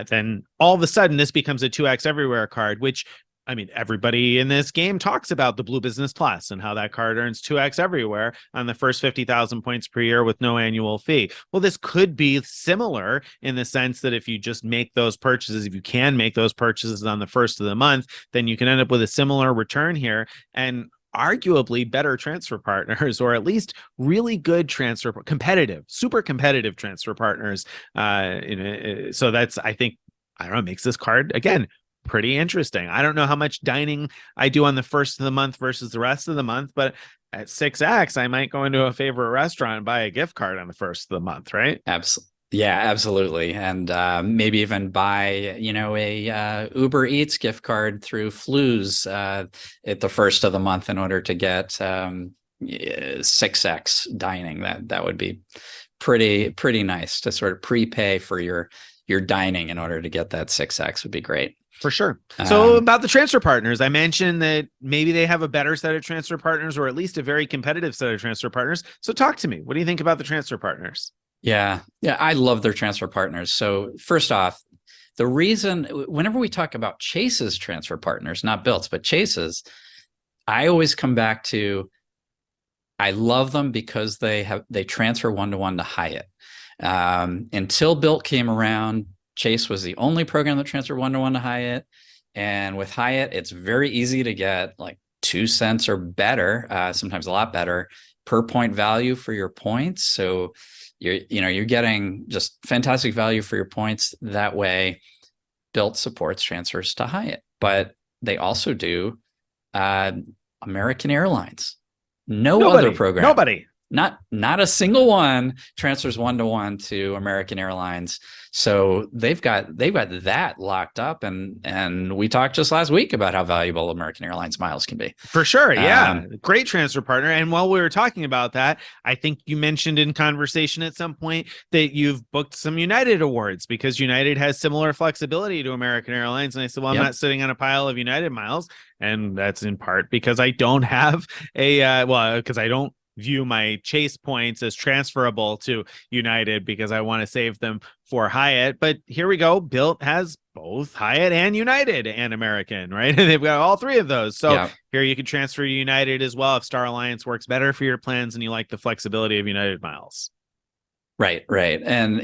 then all of a sudden this becomes a 2X everywhere card, which, I mean, everybody in this game talks about the Blue Business Plus and how that card earns 2X everywhere on the first 50,000 points per year with no annual fee. Well, this could be similar in the sense that if you just make those purchases, if you can make those purchases on the first of the month, then you can end up with a similar return here and arguably better transfer partners, or at least really good super competitive transfer partners. So that's, I think, makes this card, again, pretty interesting. I don't know how much dining I do on the first of the month versus the rest of the month, but at 6X, I might go into a favorite restaurant and buy a gift card on the first of the month, right? Absolutely. Yeah, absolutely. And maybe even buy, a Uber Eats gift card through Flu's at the first of the month in order to get 6X dining. That would be pretty nice to sort of prepay for your dining in order to get that 6X would be great. For sure. So about the transfer partners, I mentioned that maybe they have a better set of transfer partners, or at least a very competitive set of transfer partners. So talk to me. What do you think about the transfer partners? Yeah, I love their transfer partners. So first off, the reason whenever we talk about Chase's transfer partners, not Bilt's, but Chase's, I always come back to, I love them because they transfer one-to-one to Hyatt. Until Bilt came around, Chase was the only program that transferred one-to-one to Hyatt. And with Hyatt, it's very easy to get like 2 cents or better, sometimes a lot better, per point value for your points. So you're getting just fantastic value for your points. That way, Bilt supports transfers to Hyatt, but they also do American Airlines. Nobody, other program. Nobody. Not a single one transfers one-to-one to American Airlines. So they've got that locked up, and we talked just last week about how valuable American Airlines miles can be. For sure, yeah, great transfer partner. And while we were talking about that, I think you mentioned in conversation at some point that you've booked some United awards because United has similar flexibility to American Airlines. And I said, well, I'm not sitting on a pile of United miles, and that's in part because I don't have because I don't view my Chase points as transferable to United because I want to save them for Hyatt. But here we go. Bilt has both Hyatt and United and American, right? And they've got all three of those. So Yeah. here you can transfer to United as well if Star Alliance works better for your plans and you like the flexibility of United miles. Right, right. And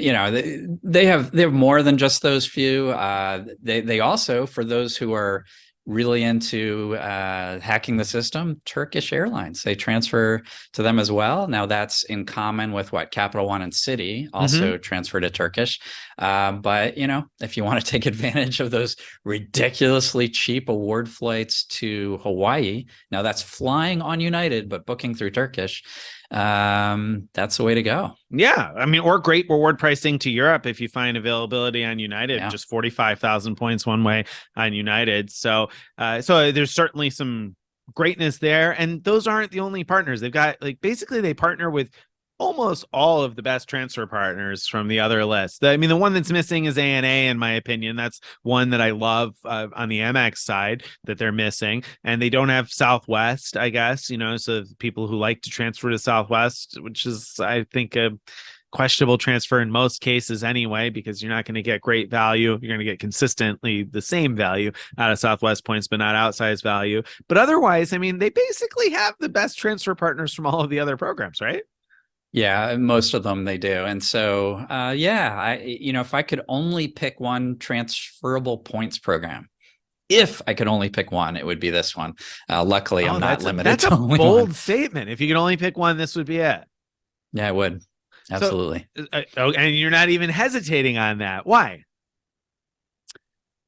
they have more than just those few. They also, for those who are really into hacking the system, Turkish Airlines, they transfer to them as well. Now that's in common with what Capital One and Citi also transfer to Turkish. But if you want to take advantage of those ridiculously cheap award flights to Hawaii, now that's flying on United but booking through Turkish. That's the way to go. Yeah, I mean, or great reward pricing to Europe if you find availability on United, just 45,000 points one way on United. So there's certainly some greatness there, and those aren't the only partners. They've got basically they partner with almost all of the best transfer partners from the other list. I mean, the one that's missing is ANA, in my opinion. That's one that I love on the MX side that they're missing. And they don't have Southwest, I guess, so people who like to transfer to Southwest, which is, I think, a questionable transfer in most cases anyway, because you're not going to get great value. You're going to get consistently the same value out of Southwest points, but not outsized value. But otherwise, I mean, they basically have the best transfer partners from all of the other programs, right? Yeah, most of them they do. And so, if I could only pick one transferable points program, if I could only pick one, it would be this one. Luckily, I'm not limited. That's to a only bold one. statement. If you could only pick one, this would be it. Yeah, it would. Absolutely. So, and you're not even hesitating on that. Why?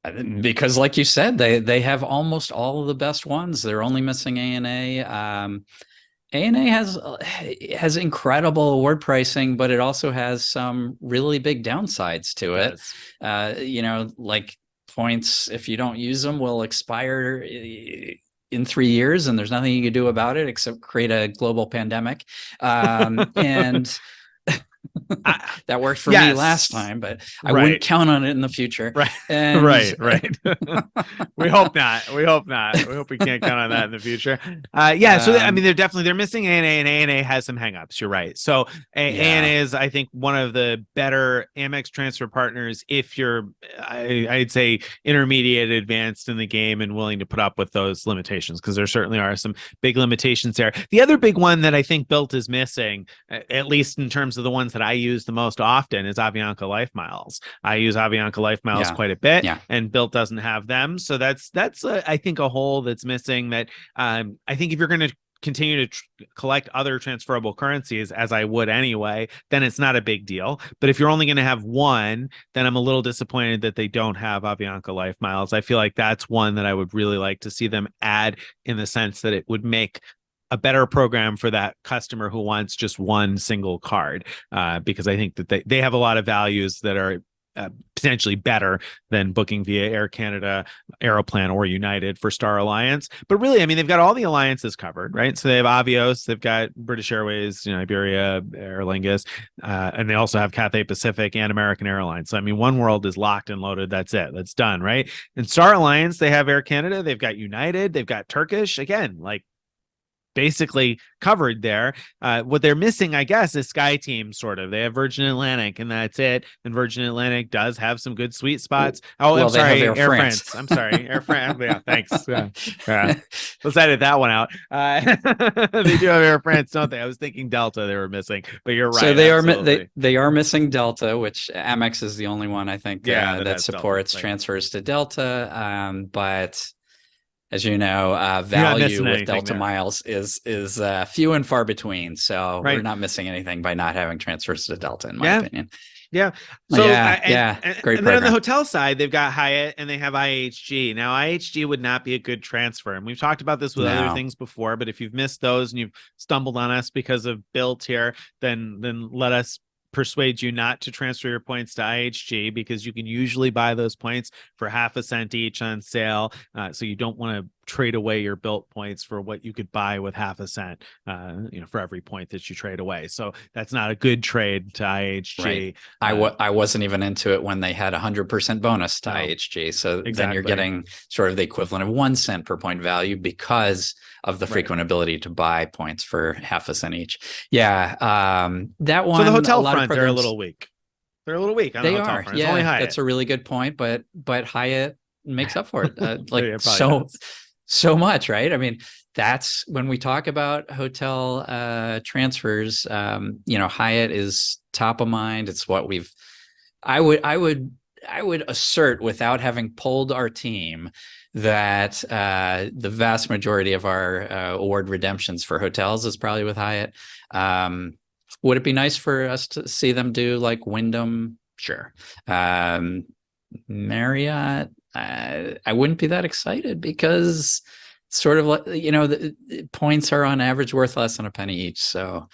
Because, like you said, they have almost all of the best ones. They're only missing ANA. ANA has incredible award pricing, but it also has some really big downsides to it. Like points, if you don't use them, will expire in 3 years, and there's nothing you can do about it except create a global pandemic. And that worked for me last time, but I wouldn't count on it in the future. Right. And right. We hope not. We hope we can't count on that in the future. So I mean, they're missing ANA, and ANA has some hangups. You're right. So ANA is, I think, one of the better Amex transfer partners if you're, I'd say, intermediate advanced in the game and willing to put up with those limitations, because there certainly are some big limitations there. The other big one that I think Bilt is missing, at least in terms of the ones that I use the most often, is Avianca Life Miles. I use Avianca Life Miles quite a bit, and Bilt doesn't have them. So that's I think a hole that's missing. That I think if you're going to continue to collect other transferable currencies, as I would anyway, then it's not a big deal. But if you're only going to have one, then I'm a little disappointed that they don't have Avianca Life Miles. I feel like that's one that I would really like to see them add, in the sense that it would make a better program for that customer who wants just one single card, because I think that they have a lot of values that are potentially better than booking via Air Canada, Aeroplan, or United for Star Alliance. But really, I mean, they've got all the alliances covered, right? So they have Avios, they've got British Airways, Iberia, Aer Lingus, and they also have Cathay Pacific and American Airlines. So I mean, One World is locked and loaded. That's it. That's done, right? And Star Alliance, they have Air Canada, they've got United, they've got Turkish. Again, basically covered there. What they're missing, I guess, is SkyTeam, sort of. They have Virgin Atlantic, and that's it. And Virgin Atlantic does have some good sweet spots. I'm sorry, Air France. I'm sorry, Air France. Yeah, thanks. Let's edit that one out. They do have Air France, don't they? I was thinking Delta they were missing, but you're right. So they are missing Delta, which Amex is the only one, I think, that supports transfers to Delta. But as you know, value with Delta miles is few and far between. So we're not missing anything by not having transfers to Delta, in my opinion. Yeah. So great and program. then on the hotel side, they've got Hyatt and they have IHG. Now, IHG would not be a good transfer, and we've talked about this with other things before. But if you've missed those and you've stumbled on us because of Bilt here, then let us persuade you not to transfer your points to IHG, because you can usually buy those points for half a cent each on sale. So you don't want to trade away your Bilt points for what you could buy with half a cent, for every point that you trade away. So that's not a good trade to IHG. Right. I wasn't even into it when they had 100% bonus to IHG. So then you're getting sort of the equivalent of 1 cent per point value because of the frequent ability to buy points for half a cent each. Yeah. That one. So the hotel front, programs, they're a little weak. They're a little weak on the hotel front. It's only Hyatt. That's a really good point, but Hyatt makes up for it. Like does. So much, right? I mean, that's when we talk about hotel transfers, Hyatt is top of mind. It's what I would assert, without having polled our team, that the vast majority of our award redemptions for hotels is probably with Hyatt. Would it be nice for us to see them do like Wyndham? Sure. Marriott, I wouldn't be that excited because sort of like, the points are on average worth less than a penny each. So,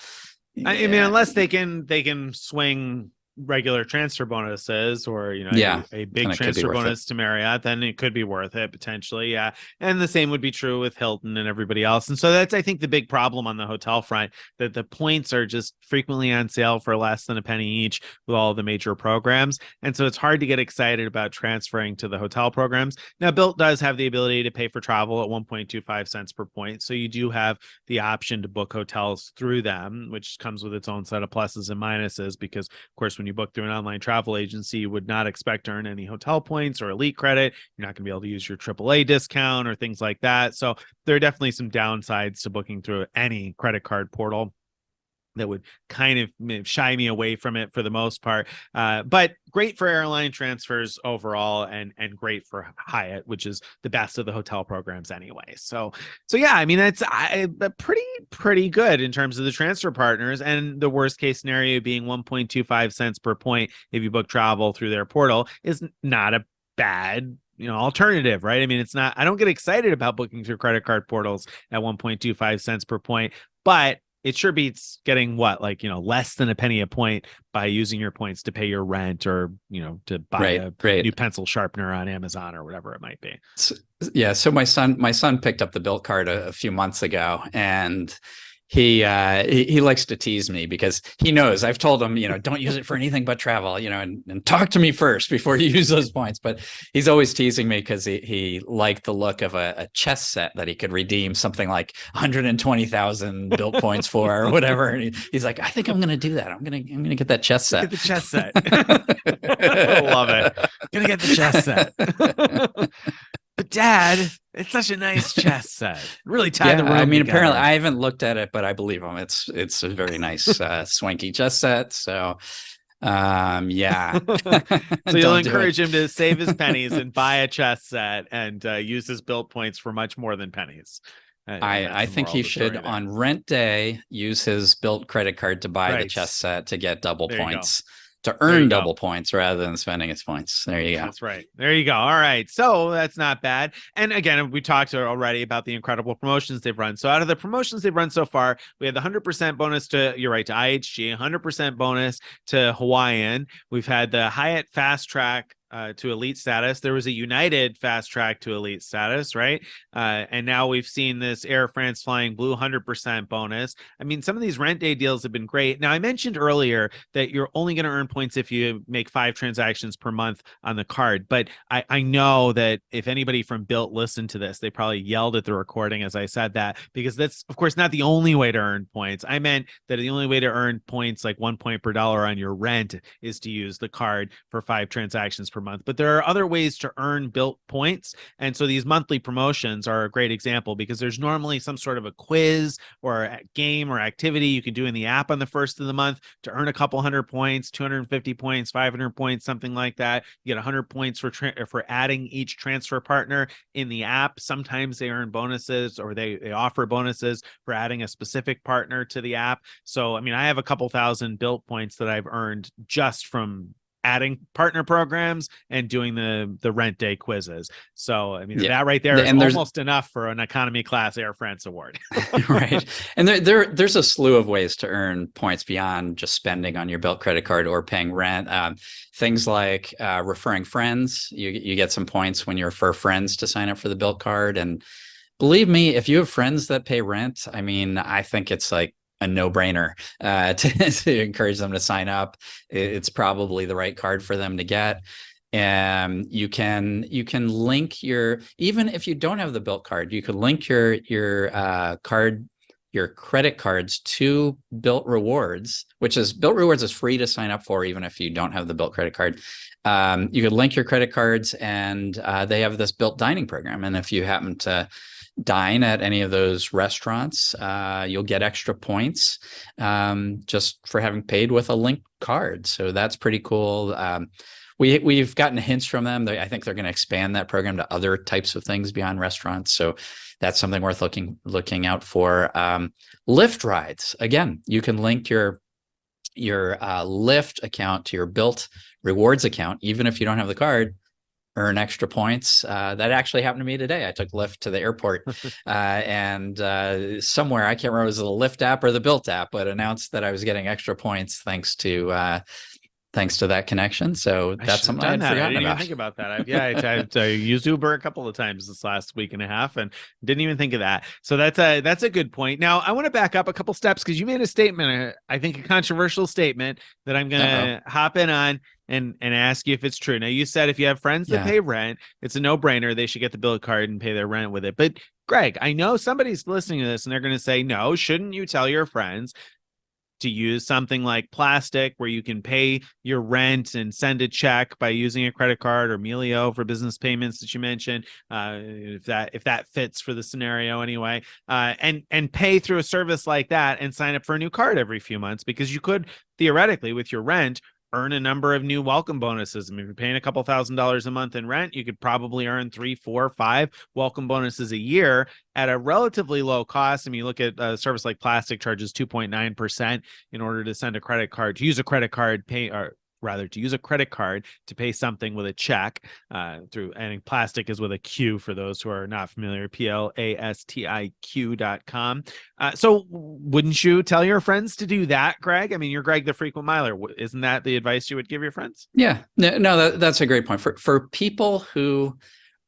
I mean, unless they can swing regular transfer bonuses or a big transfer bonus to Marriott, then it could be worth it potentially. Yeah. And the same would be true with Hilton and everybody else. And so that's, I think, the big problem on the hotel front, that the points are just frequently on sale for less than a penny each with all the major programs. And so it's hard to get excited about transferring to the hotel programs. Now, Bilt does have the ability to pay for travel at 1.25 cents per point. So you do have the option to book hotels through them, which comes with its own set of pluses and minuses, because of course, when you book through an online travel agency, you would not expect to earn any hotel points or elite credit. You're not going to be able to use your AAA discount or things like that. So there are definitely some downsides to booking through any credit card portal that would kind of shy me away from it for the most part. But great for airline transfers overall, and great for Hyatt, which is the best of the hotel programs anyway. So yeah, I mean, it's pretty good in terms of the transfer partners, and the worst case scenario being 1.25 cents per point if you book travel through their portal is not a bad alternative, right? I mean, it's not, I don't get excited about booking through credit card portals at 1.25 cents per point, but it sure beats getting less than a penny a point by using your points to pay your rent or, to buy a new pencil sharpener on Amazon or whatever it might be. So my son picked up the Bilt card a few months ago, and he likes to tease me because he knows I've told him, don't use it for anything but travel, and talk to me first before you use those points. But he's always teasing me because he liked the look of a chess set that he could redeem something like 120,000 Bilt points for or whatever. And he's like, I think I'm going to do that. I'm going to get that chess set. Get the chess set. I love it. Gonna get the chess set. But Dad, it's such a nice chess set. Really tie the room together. Apparently I haven't looked at it, but I believe him. It's a very nice swanky chess set. So yeah. So you'll encourage him to save his pennies and buy a chess set and use his Bilt points for much more than pennies. I think he should, on rent day, use his Bilt credit card to buy the chess set to get double points. To earn double points rather than spending its points. There you go. That's right. There you go. All right. So that's not bad. And again, we talked already about the incredible promotions they've run. So out of the promotions they've run so far, we had the 100% bonus to IHG, 100% bonus to Hawaiian. We've had the Hyatt Fast Track to elite status. There was a United fast track to elite status, right? And now we've seen this Air France Flying Blue 100% bonus. I mean, some of these rent day deals have been great. Now, I mentioned earlier that you're only going to earn points if you make 5 transactions per month on the card. But I know that if anybody from Bilt listened to this, they probably yelled at the recording as I said that, because that's, of course, not the only way to earn points. I meant that the only way to earn points, like 1 point per dollar on your rent, is to use the card for 5 transactions per month. But there are other ways to earn Bilt points. And so these monthly promotions are a great example, because there's normally some sort of a quiz or a game or activity you can do in the app on the first of the month to earn a couple hundred points, 250 points, 500 points, something like that. You get 100 points for adding each transfer partner in the app. Sometimes they earn bonuses, or they offer bonuses for adding a specific partner to the app. So, I mean, I have a couple thousand Bilt points that I've earned just from adding partner programs and doing the rent day quizzes. So, I mean, that right there is almost enough for an economy class Air France award. Right. And there's a slew of ways to earn points beyond just spending on your Bilt credit card or paying rent. Things like referring friends. You get some points when you refer friends to sign up for the Bilt card. And Believe me, if you have friends that pay rent, I mean, I think it's like a no-brainer to encourage them to sign up. It's probably the right card for them to get. And you can link your, even if you don't have the Bilt card, you could link your card, your credit cards to Bilt Rewards, which is Bilt Rewards is free to sign up for, even if you don't have the Bilt credit card. You could link your credit cards, and they have this Bilt Dining program. And if you happen to dine at any of those restaurants, you'll get extra points just for having paid with a linked card. So that's pretty cool. We've gotten hints from them. I think they're going to expand that program to other types of things beyond restaurants. So that's something worth looking out for. Lyft rides. Again, you can link your Lyft account to your Bilt Rewards account, even if you don't have the card. Earn extra points. That actually happened to me today. I took Lyft to the airport, and somewhere, I can't remember, it was the Lyft app or the Bilt app, but announced that I was getting extra points thanks to that connection. So that's something I had forgotten I didn't about. even think about that. I used Uber a couple of times this last week and a half, and didn't even think of that. So that's a good point. Now I want to back up a couple steps, because you made a statement, I think a controversial statement, that I'm gonna hop in on and ask you if it's true. Now, you said if you have friends that pay rent, it's a no-brainer. They should get the Bilt card and pay their rent with it. But Greg, I know somebody's listening to this and they're going to say, no, shouldn't you tell your friends to use something like plastic, where you can pay your rent and send a check by using a credit card, or Melio for business payments that you mentioned, if that fits for the scenario anyway, and pay through a service like that and sign up for a new card every few months, because you could theoretically, with your rent, earn a number of new welcome bonuses. I mean, if you're paying a couple $1,000s a month in rent, you could probably earn 3, 4, 5 welcome bonuses a year at a relatively low cost. I mean, you look at a service like Plastic charges 2.9% in order to send a credit card, to use a credit card, to use a credit card to pay something with a check through, and Plastic is with a Q for those who are not familiar, PLASTIQ.com. So wouldn't you tell your friends to do that, Greg? I mean, you're Greg the frequent miler. Isn't that the advice you would give your friends? Yeah, no, that's a great point. For people who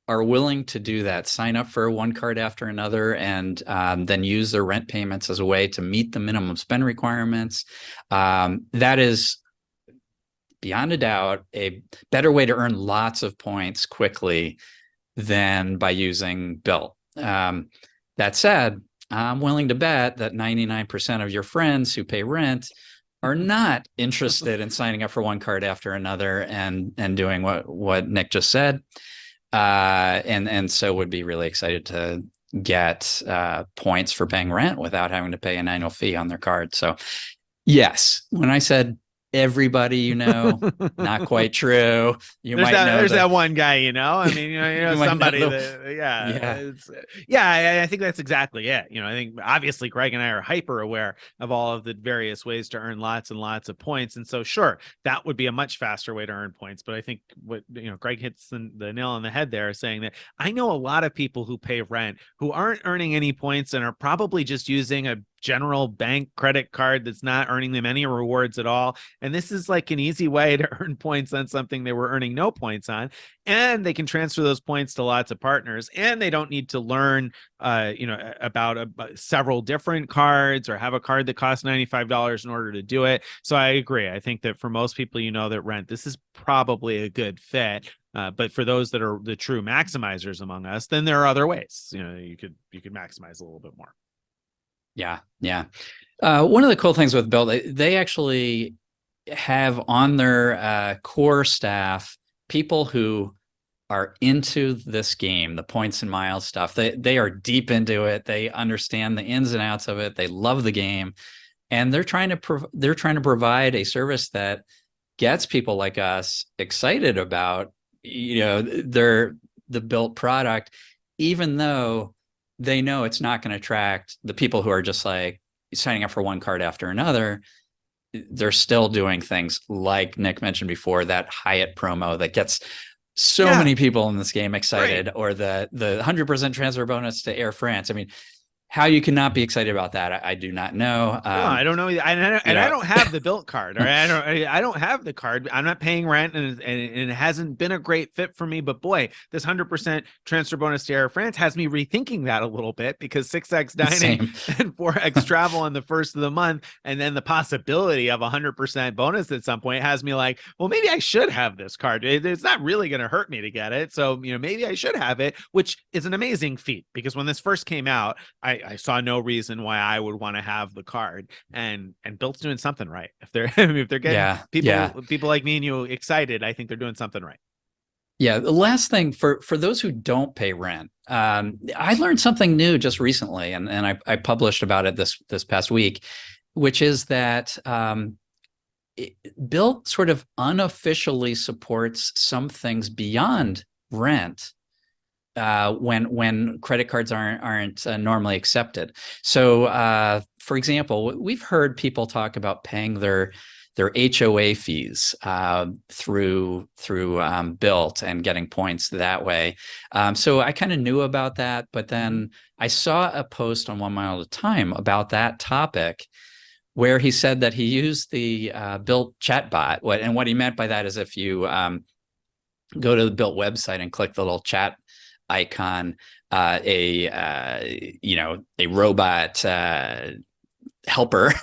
are willing to do that, sign up for one card after another, and then use their rent payments as a way to meet the minimum spend requirements, that is, beyond a doubt, a better way to earn lots of points quickly than by using Bilt. That said, I'm willing to bet that 99% of your friends who pay rent are not interested in signing up for one card after another and doing what Nick just said, and so would be really excited to get points for paying rent without having to pay an annual fee on their card. So yes, when I said everybody, not quite true. There's that one guy, I mean, somebody I think that's exactly it. I think obviously Greg and I are hyper aware of all of the various ways to earn lots and lots of points. And so sure, that would be a much faster way to earn points. But I think what, Greg hits the nail on the head there, saying that I know a lot of people who pay rent who aren't earning any points and are probably just using a general bank credit card that's not earning them any rewards at all. And this is like an easy way to earn points on something they were earning no points on. And they can transfer those points to lots of partners, and they don't need to learn, about several different cards or have a card that costs $95 in order to do it. So I agree. I think that for most people, that rent, this is probably a good fit. But for those that are the true maximizers among us, then there are other ways. You could maximize a little bit more. Yeah. One of the cool things with Bilt, they actually have on their core staff people who are into this game, the points and miles stuff. They are deep into it. They understand the ins and outs of it. They love the game, and they're trying to provide a service that gets people like us excited about the Bilt product, even though they know it's not going to attract the people who are just like signing up for one card after another. They're still doing things like Nick mentioned before, that Hyatt promo that gets so many people in this game excited, right? Or the 100% transfer bonus to Air France. I mean, how you cannot be excited about that, I do not know. No, I don't know. I don't have the Bilt card, or I don't have the card. I'm not paying rent, and it hasn't been a great fit for me. But boy, this 100% transfer bonus to Air France has me rethinking that a little bit, because 6x dining and 4x travel on the first of the month, and then the possibility of 100% bonus at some point has me like, well, maybe I should have this card. It's not really going to hurt me to get it, so maybe I should have it, which is an amazing feat, because when this first came out, I saw no reason why I would want to have the card, and Bilt's doing something right. If they're if they're getting people like me and you excited, I think they're doing something right. Yeah. The last thing for those who don't pay rent, I learned something new just recently, and I published about it this past week, which is that Bilt sort of unofficially supports some things beyond rent when credit cards aren't normally accepted. So, for example, we've heard people talk about paying their HOA fees through Bilt and getting points that way. So I kind of knew about that, but then I saw a post on 1 Mile at a Time about that topic, where he said that he used the Bilt chatbot. What he meant by that is, if you go to the Bilt website and click the little chat icon, a robot helper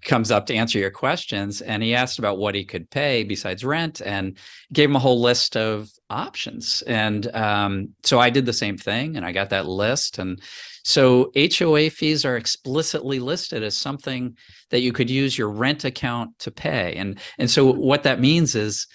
comes up to answer your questions, and he asked about what he could pay besides rent, and gave him a whole list of options. And so I did the same thing, and I got that list. And so HOA fees are explicitly listed as something that you could use your rent account to pay. And so what that means is,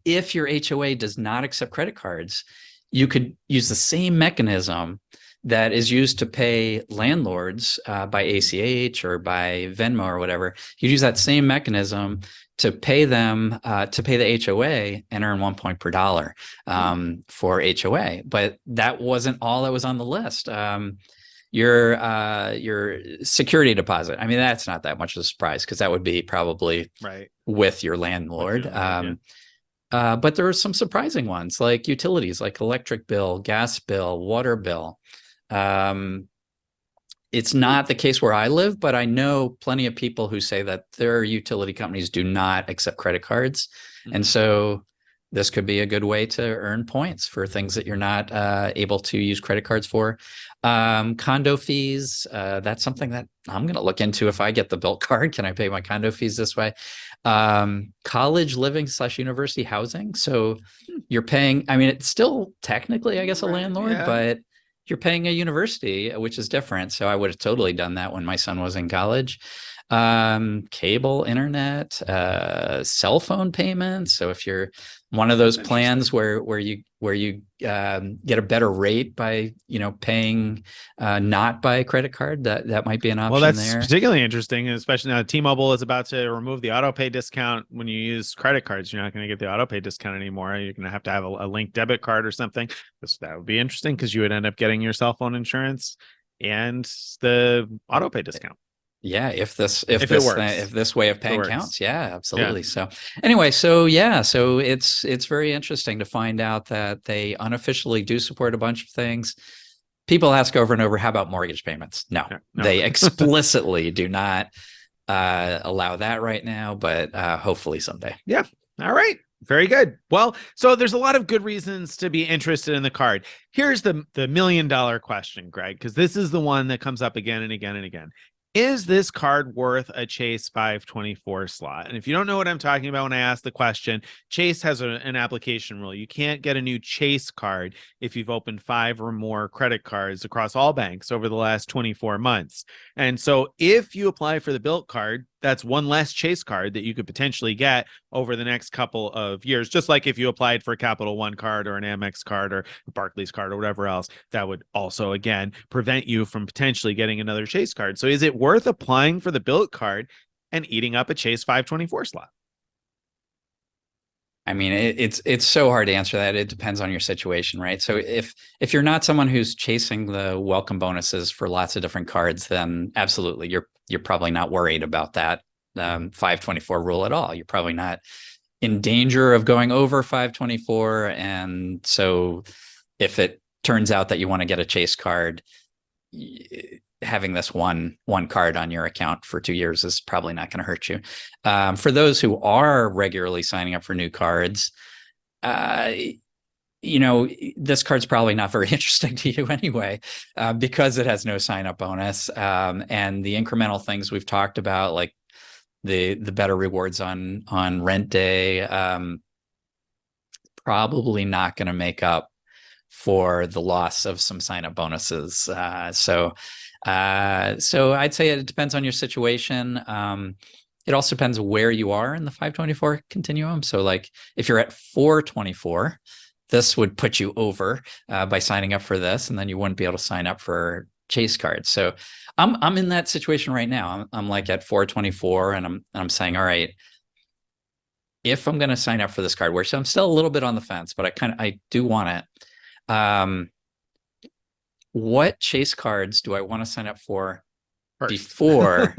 if your HOA does not accept credit cards, you could use the same mechanism that is used to pay landlords by ACH or by Venmo or whatever. You use that same mechanism to pay them, to pay the HOA, and earn 1 point per dollar for HOA. But that wasn't all that was on the list. Your security deposit, I mean, that's not that much of a surprise, because that would be probably with your landlord. But there are some surprising ones, like utilities, like electric bill, gas bill, water bill. It's not the case where I live, but I know plenty of people who say that their utility companies do not accept credit cards. And so this could be a good way to earn points for things that you're not able to use credit cards for. Condo fees, that's something that I'm going to look into if I get the Bilt card. Can I pay my condo fees this way? College living / university housing. So you're paying, I mean, it's still technically, I guess, a landlord, but you're paying a university, which is different. So I would have totally done that when my son was in college. Cable, internet, cell phone payments. So if you're one of those plans where you get a better rate by paying not by credit card, that might be an option. Well, that's there. particularly interesting, especially now T-Mobile is about to remove the auto pay discount when you use credit cards. You're not going to get the auto pay discount anymore. You're going to have a linked debit card or something. That would be interesting, because you would end up getting your cell phone insurance and the auto pay discount. Yeah, if this way of paying counts, yeah, absolutely. Yeah. So anyway, so it's very interesting to find out that they unofficially do support a bunch of things. People ask over and over, how about mortgage payments? No. They explicitly do not allow that right now, but hopefully someday. Yeah. All right. Very good. Well, so there's a lot of good reasons to be interested in the card. Here's the $1 million question, Greg, because this is the one that comes up again and again and again. Is this card worth a Chase 524 slot? And if you don't know what I'm talking about when I ask the question, Chase has an application rule. You can't get a new Chase card if you've opened 5 or more credit cards across all banks over the last 24 months. And so if you apply for the Bilt card, that's one less Chase card that you could potentially get over the next couple of years. Just like if you applied for a Capital One card or an Amex card or a Barclays card or whatever else, that would also, again, prevent you from potentially getting another Chase card. So is it worth applying for the Bilt card and eating up a Chase 524 slot? I mean, it's so hard to answer that. It depends on your situation, right? So if you're not someone who's chasing the welcome bonuses for lots of different cards, then absolutely, you're probably not worried about that 524 rule at all. You're probably not in danger of going over 524. And so if it turns out that you want to get a Chase card, having this one card on your account for 2 years is probably not going to hurt you. For those who are regularly signing up for new cards, this card's probably not very interesting to you anyway, because it has no sign up bonus. And the incremental things we've talked about, like the better rewards on rent day, probably not going to make up for the loss of some sign up bonuses. So I'd say it depends on your situation. It also depends where you are in the 524 continuum. So like if you're at 424, this would put you over by signing up for this, and then you wouldn't be able to sign up for chase cards. So I'm in that situation right now. I'm like at 424, and I'm saying, all right, if I'm going to sign up for this card, so I'm still a little bit on the fence, but I do want it. What chase cards do I want to sign up for before?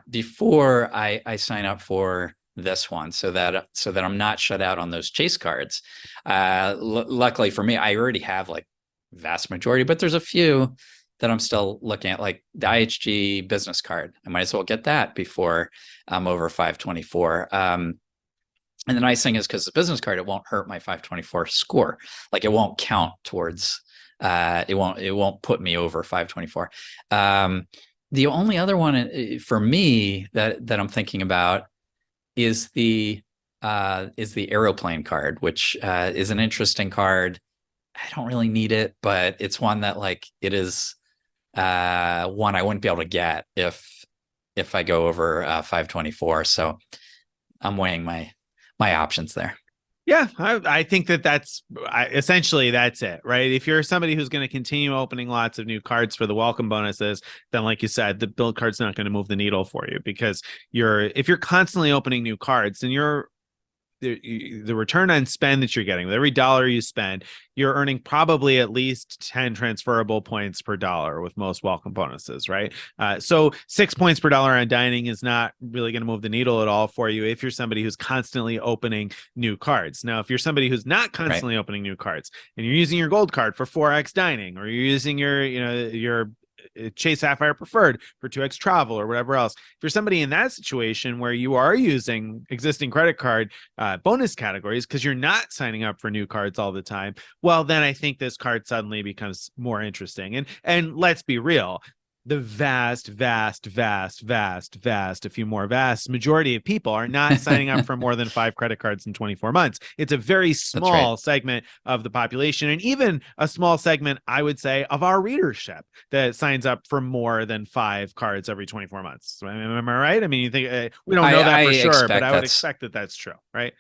Before I sign up for this one, so that I'm not shut out on those chase cards. Luckily for me, I already have like vast majority, but there's a few that I'm still looking at, like the IHG business card. I might as well get that before I'm over 524. And the nice thing is, because the business card, it won't hurt my 524 score. Like it won't count towards, it won't put me over 524. The only other one for me that I'm thinking about is the Aeroplan card, which is an interesting card. I don't really need it, but it's one that, like, it is one I wouldn't be able to get if I go over 524. So I'm weighing my options there. Yeah, I think that's essentially that's it, right? If you're somebody who's going to continue opening lots of new cards for the welcome bonuses, then like you said, the Bilt card's not going to move the needle for you, because if you're constantly opening new cards, then the return on spend that you're getting with every dollar you spend, you're earning probably at least 10 transferable points per dollar with most welcome bonuses, right? So 6 points per dollar on dining is not really going to move the needle at all for you if you're somebody who's constantly opening new cards. Now, if you're somebody who's not constantly opening new cards, and you're using your gold card for 4x dining, or you're using your Chase Sapphire Preferred for 2x travel or whatever else. If you're somebody in that situation where you are using existing credit card bonus categories because you're not signing up for new cards all the time, well, then I think this card suddenly becomes more interesting. And let's be real, the vast majority of people are not signing up for more than 5 credit cards in 24 months. It's a very small segment of the population, and even a small segment, I would say, of our readership that signs up for more than 5 cards every 24 months. Am I right? I mean, you think we don't know that for sure, but I would expect that that's true, right?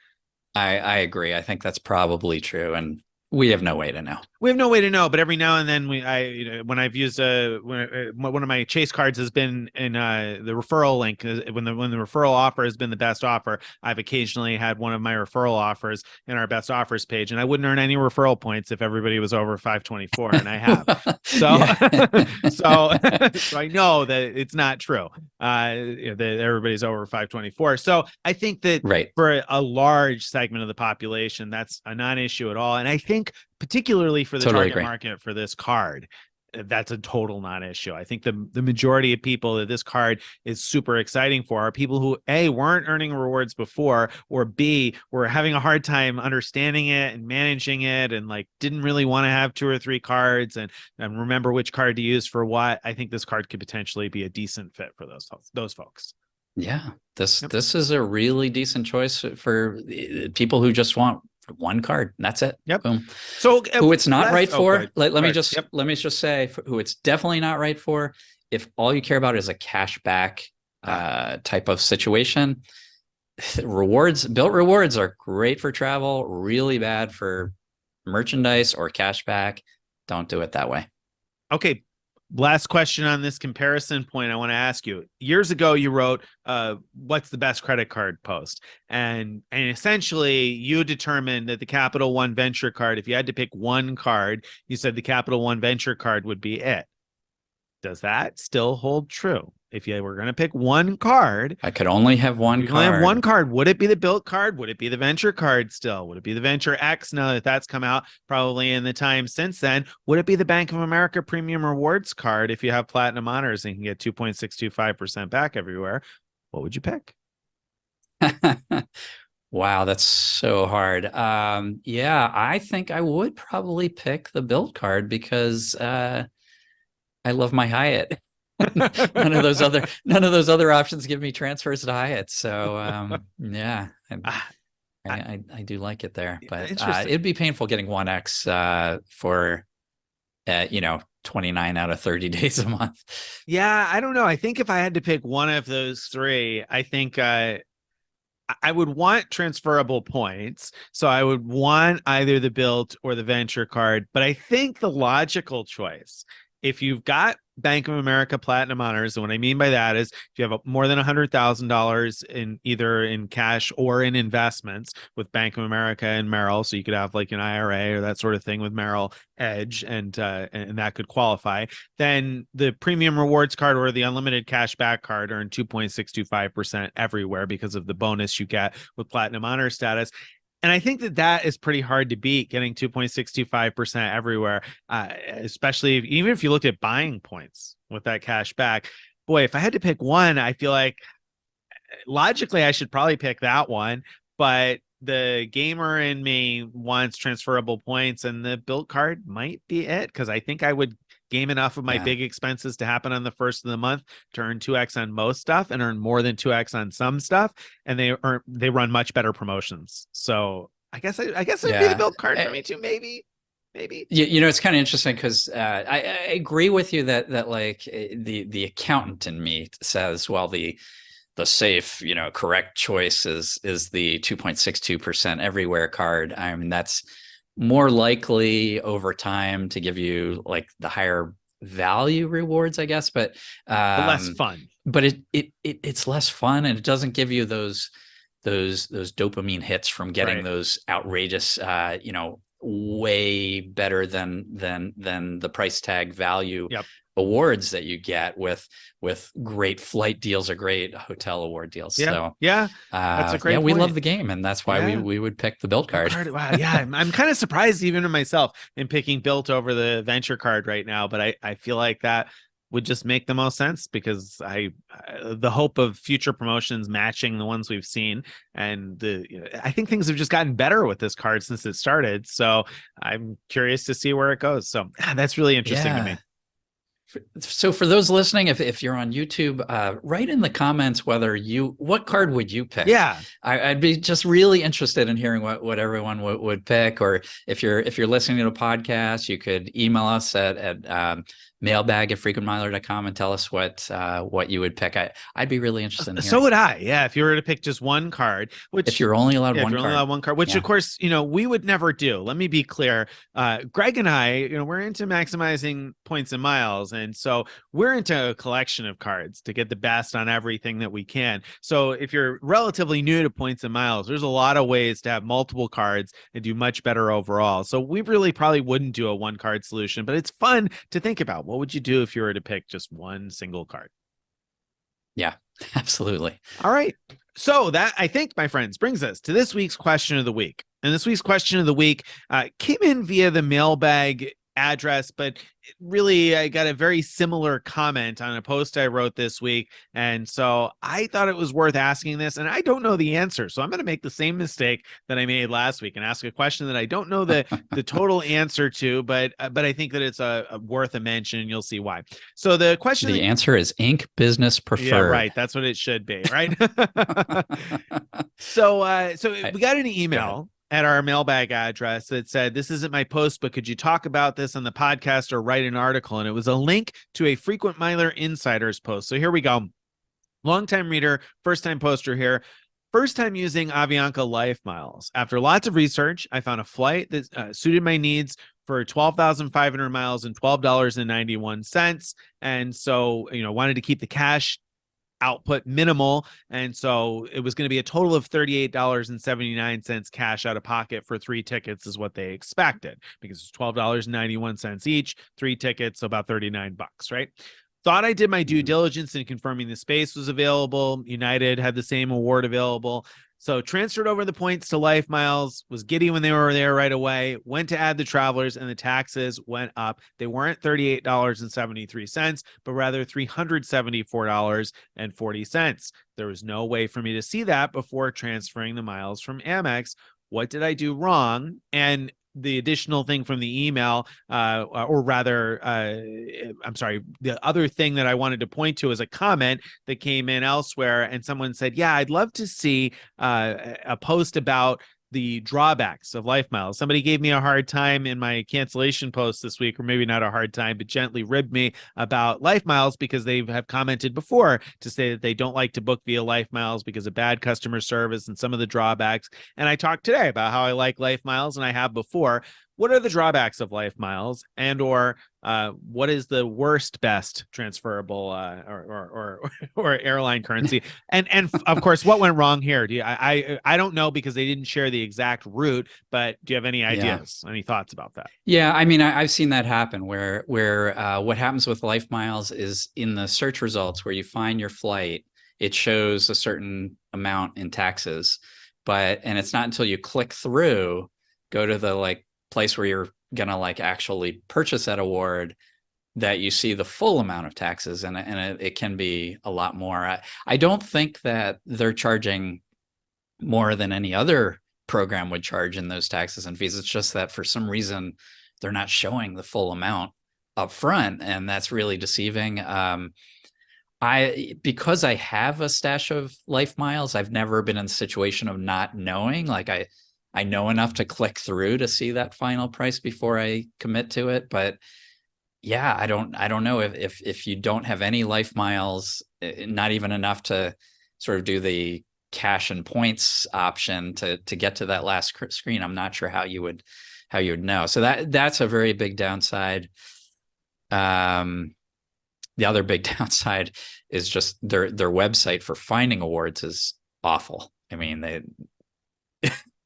I agree. I think that's probably true, and we have no way to know. We have no way to know, but every now and then when I've used one of my chase cards has been in the referral link, when the referral offer has been the best offer, I've occasionally had one of my referral offers in our best offers page, and I wouldn't earn any referral points if everybody was over 524, and I have. So so I know that it's not true that everybody's over 524. So I think that for a large segment of the population, that's a non-issue at all. And I think particularly for the target market for this card, that's a total non-issue. I think the majority of people that this card is super exciting for are people who A, weren't earning rewards before, or B, were having a hard time understanding it and managing it, and like didn't really want to have 2 or 3 cards and remember which card to use for what. I think this card could potentially be a decent fit for those folks. Yeah, this is a really decent choice for people who just want one card, and that's it. Boom. So who it's not right for, let me just say who it's definitely not right for. If all you care about is a cash back type of situation, Bilt rewards are great for travel, really bad for merchandise or cash back. Don't do it that way. Okay. Last question on this comparison point I want to ask you. Years ago, you wrote, what's the best credit card post? And essentially, you determined that the Capital One Venture card, if you had to pick one card, you said the Capital One Venture card would be it. Does that still hold true? If you were going to pick one card, I could only have one you can only have one card. card. Would it be the Bilt card? Would it be the Venture card still? Would it be the Venture X now that that's come out probably in the time since then? Would it be the Bank of America Premium Rewards card if you have Platinum Honors and can get 2.625% back everywhere? What would you pick? Wow, that's so hard. Yeah, I think I would probably pick the Bilt card because I love my Hyatt. None of those other options give me transfers to Hyatt. So yeah, I do like it there, but it'd be painful getting 1X for 29 out of 30 days a month. Yeah, I don't know. I think if I had to pick one of those three, I think I would want transferable points. So I would want either the Bilt or the Venture card. But I think the logical choice, if you've got Bank of America Platinum Honors, and what I mean by that is if you have more than $100,000 in either in cash or in investments with Bank of America and Merrill, so you could have like an IRA or that sort of thing with Merrill Edge, and that could qualify. Then the Premium Rewards card or the Unlimited Cashback card earn 2.625% everywhere because of the bonus you get with Platinum Honor status. And I think that is pretty hard to beat, getting 2.625% everywhere, especially even if you look at buying points with that cash back. Boy, if I had to pick one, I feel like logically I should probably pick that one. But the gamer in me wants transferable points, and the Bilt card might be it, because I think I would game enough of my big expenses to happen on the first of the month to earn 2x on most stuff and earn more than 2x on some stuff, and they run much better promotions. So I guess it'd be the Bilt card for me too. Maybe. It's kind of interesting because I agree with you that like the accountant in me says, well, the safe, correct choice is the 2.62% everywhere card. I mean, that's more likely over time to give you like the higher value rewards, I guess, but less fun. But it's less fun, and it doesn't give you those dopamine hits from getting those outrageous, way better than the price tag value awards that you get with great flight deals or great hotel award deals. So that's a great point. We love the game, and that's why we would pick the Bilt card. Wow, yeah, I'm kind of surprised even in myself in picking Bilt over the Venture card right now, but I feel like that would just make the most sense because the hope of future promotions matching the ones we've seen, and I think things have just gotten better with this card since it started. So I'm curious to see where it goes. So that's really interesting to me. So for those listening, if you're on YouTube, write in the comments what card would you pick? Yeah, I'd be just really interested in hearing what everyone would pick. Or if you're listening to a podcast, you could email us at mailbag@frequentmiler.com and tell us what you would pick. I'd be really interested in hearing. So would I. Yeah, if you were to pick just one card, which if you're only allowed one card, which of course we would never do. Let me be clear. Greg and I, we're into maximizing points and miles, and so we're into a collection of cards to get the best on everything that we can. So if you're relatively new to points and miles, there's a lot of ways to have multiple cards and do much better overall. So we really probably wouldn't do a one card solution, but it's fun to think about. What would you do if you were to pick just one single card? Yeah, absolutely. All right. So that, I think, my friends, brings us to this week's question of the week. And this week's question of the week came in via the mailbag address, but really I got a very similar comment on a post I wrote this week, and so I thought it was worth asking this, and I don't know the answer, so I'm going to make the same mistake that I made last week and ask a question that I don't know the total answer to, but I think that it's worth a mention, and you'll see why. So the question, the answer is Inc. Business Preferred. Yeah, right. That's what it should be, right? So we got an email at our mailbag address that said, "This isn't my post, but could you talk about this on the podcast or write an article?" And it was a link to a Frequent Miler Insiders post. So here we go. Longtime reader, first time poster here. First time using Avianca Life Miles. After lots of research, I found a flight that suited my needs for 12,500 miles and $12.91. And so, wanted to keep the cash output minimal, and so it was going to be a total of $38.79 cash out of pocket for 3 tickets is what they expected, because it's $12.91 each, 3 tickets, so about $39, right? Thought I did my due diligence in confirming the space was available. United had the same award available. So transferred over the points to Life Miles, was giddy when they were there right away, went to add the travelers, and the taxes went up. They weren't $38.73, but rather $374.40. There was no way for me to see that before transferring the miles from Amex. What did I do wrong? And the additional thing from the email, I'm sorry, the other thing that I wanted to point to is a comment that came in elsewhere, and someone said, yeah, I'd love to see a post about the drawbacks of Life Miles. Somebody gave me a hard time in my cancellation post this week, or maybe not a hard time, but gently ribbed me about Life Miles because they have commented before to say that they don't like to book via Life Miles because of bad customer service and some of the drawbacks. And I talked today about how I like Life Miles, and I have before. What are the drawbacks of Life Miles, and or what is the worst best transferable or airline currency? And of course, what went wrong here? I don't know because they didn't share the exact route, but do you have any ideas, any thoughts about that? Yeah, I mean, I've seen that happen where what happens with Life Miles is in the search results where you find your flight, it shows a certain amount in taxes, and it's not until you click through, go to the place where you're gonna actually purchase that award, that you see the full amount of taxes, and it can be a lot more. I don't think that they're charging more than any other program would charge in those taxes and fees. It's just that for some reason they're not showing the full amount up front, and that's really deceiving. Because I have a stash of Life Miles, I've never been in a situation of not knowing. I know enough to click through to see that final price before I commit to it. But yeah, I don't know if you don't have any Life Miles, not even enough to sort of do the cash and points option to get to that last screen. I'm not sure how you would know. So that's a very big downside. The other big downside is just their website for finding awards is awful. I mean, they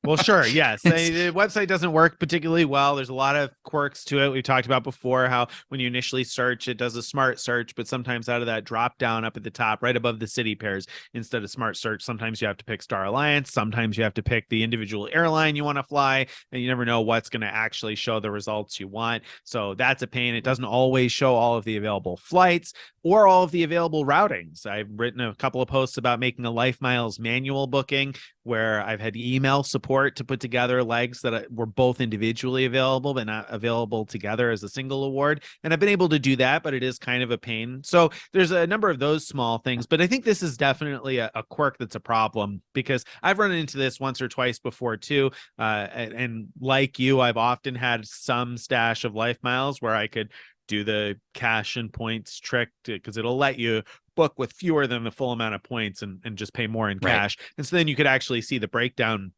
Well, sure. Yes. The website doesn't work particularly well. There's a lot of quirks to it. We talked about before how when you initially search, it does a smart search, but sometimes out of that drop down up at the top, right above the city pairs, instead of smart search, sometimes you have to pick Star Alliance. Sometimes you have to pick the individual airline you want to fly, and you never know what's going to actually show the results you want. So that's a pain. It doesn't always show all of the available flights or all of the available routings. I've written a couple of posts about making a Life Miles manual booking where I've had email support to put together legs that were both individually available, but not available together as a single award. And I've been able to do that, but it is kind of a pain. So there's a number of those small things, but I think this is definitely a quirk that's a problem because I've run into this once or twice before too. And like you, I've often had some stash of Life Miles where I could do the cash and points trick because it'll let you book with fewer than the full amount of points and just pay more in cash. And so then you could actually see the breakdown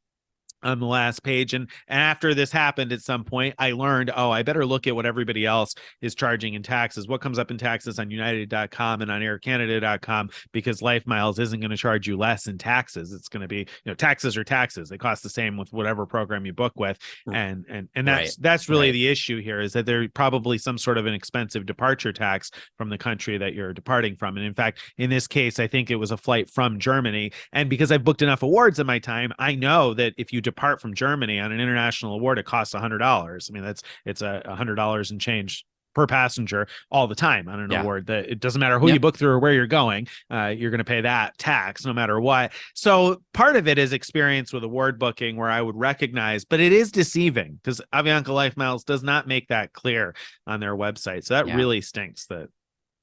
on the last page. And after this happened at some point, I learned, I better look at what everybody else is charging in taxes, what comes up in taxes on United.com and on AirCanada.com, because Life Miles isn't going to charge you less in taxes. It's going to be, taxes are taxes. They cost the same with whatever program you book with. And that's really the issue here, is that there's probably some sort of an expensive departure tax from the country that you're departing from. And in fact, in this case, I think it was a flight from Germany. And because I've booked enough awards in my time, I know that if you depart from Germany on an international award, it costs $100. I mean, it's $100 and change per passenger all the time on an award. That it doesn't matter who you book through or where you're going, you're going to pay that tax no matter what. So part of it is experience with award booking where I would recognize, but it is deceiving because Avianca Life Miles does not make that clear on their website. So that really stinks.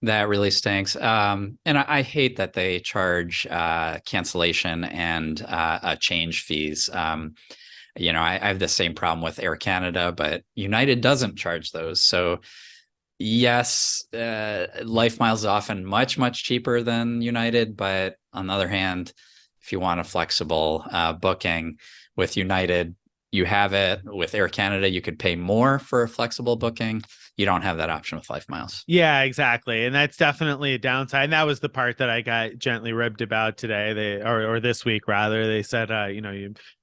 That really stinks. And I hate that they charge cancellation and change fees. I have the same problem with Air Canada, but United doesn't charge those. So yes, Life Miles is often much, much cheaper than United. But on the other hand, if you want a flexible booking with United, you have it. With Air Canada, you could pay more for a flexible booking. You don't have that option with Life Miles. Yeah, exactly. And that's definitely a downside. And that was the part that I got gently ribbed about today. Or this week rather. They said,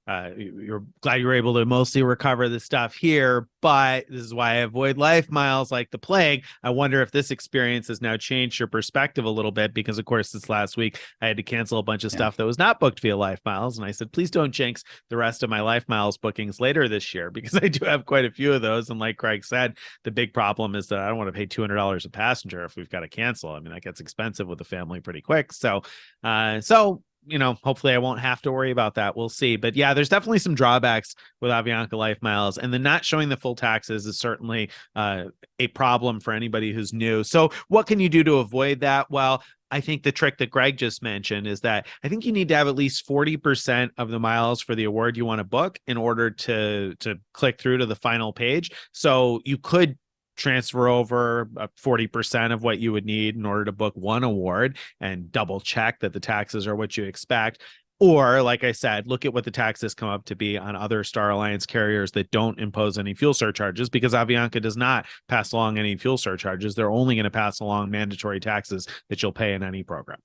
you're glad you were able to mostly recover the stuff here, but this is why I avoid life miles like the plague. I wonder if this experience has now changed your perspective a little bit, because of course this last week I had to cancel a bunch of stuff that was not booked via life miles, and I said, please don't jinx the rest of my life miles bookings later this year, because I do have quite a few of those. And like Craig said, the big problem is that I don't want to pay $200 a passenger if we've got to cancel. I mean, that gets expensive with the family pretty quick. So hopefully I won't have to worry about that. We'll see. But yeah, there's definitely some drawbacks with Avianca Life Miles, and the not showing the full taxes is certainly a problem for anybody who's new. So what can you do to avoid that? Well, I think the trick that Greg just mentioned is that I think you need to have at least 40% of the miles for the award you want to book in order to click through to the final page. So you could transfer over 40% of what you would need in order to book one award and double check that the taxes are what you expect. Or, like I said, look at what the taxes come up to be on other Star Alliance carriers that don't impose any fuel surcharges, because Avianca does not pass along any fuel surcharges. They're only going to pass along mandatory taxes that you'll pay in any program.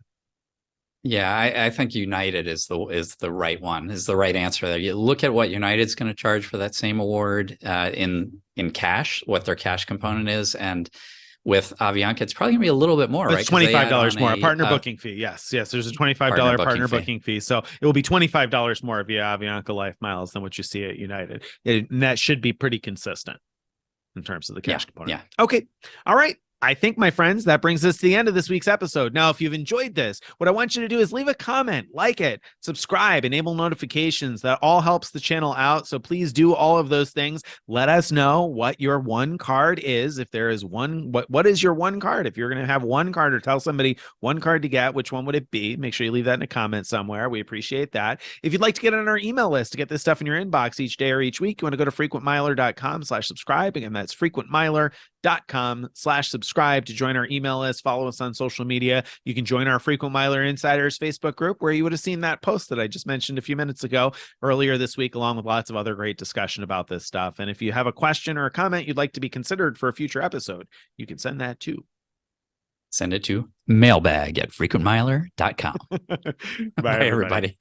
Yeah, I think United is the right one, is the right answer there. You look at what United's going to charge for that same award in cash, what their cash component is, and with Avianca, it's probably gonna be a little bit more, right? It's $25 more, a partner booking fee. Yes, there's a $25 partner booking fee. So it will be $25 more via Avianca Life Miles than what you see at United. And that should be pretty consistent in terms of the cash component. Yeah. Okay. All right. I think, my friends, that brings us to the end of this week's episode. Now, if you've enjoyed this, what I want you to do is leave a comment, like it, subscribe, enable notifications. That all helps the channel out. So please do all of those things. Let us know what your one card is. If there is one, what is your one card? If you're going to have one card, or tell somebody one card to get, which one would it be? Make sure you leave that in a comment somewhere. We appreciate that. If you'd like to get on our email list to get this stuff in your inbox each day or each week, you want to go to frequentmiler.com/subscribe. Again, that's frequentmiler.com/subscribe to join our email list. Follow us on social media. You can join our Frequent Miler Insiders Facebook group, where you would have seen that post that I just mentioned a few minutes ago earlier this week, along with lots of other great discussion about this stuff. And if you have a question or a comment you'd like to be considered for a future episode, you can send that to Mailbag@frequentmiler.com. Bye, everybody.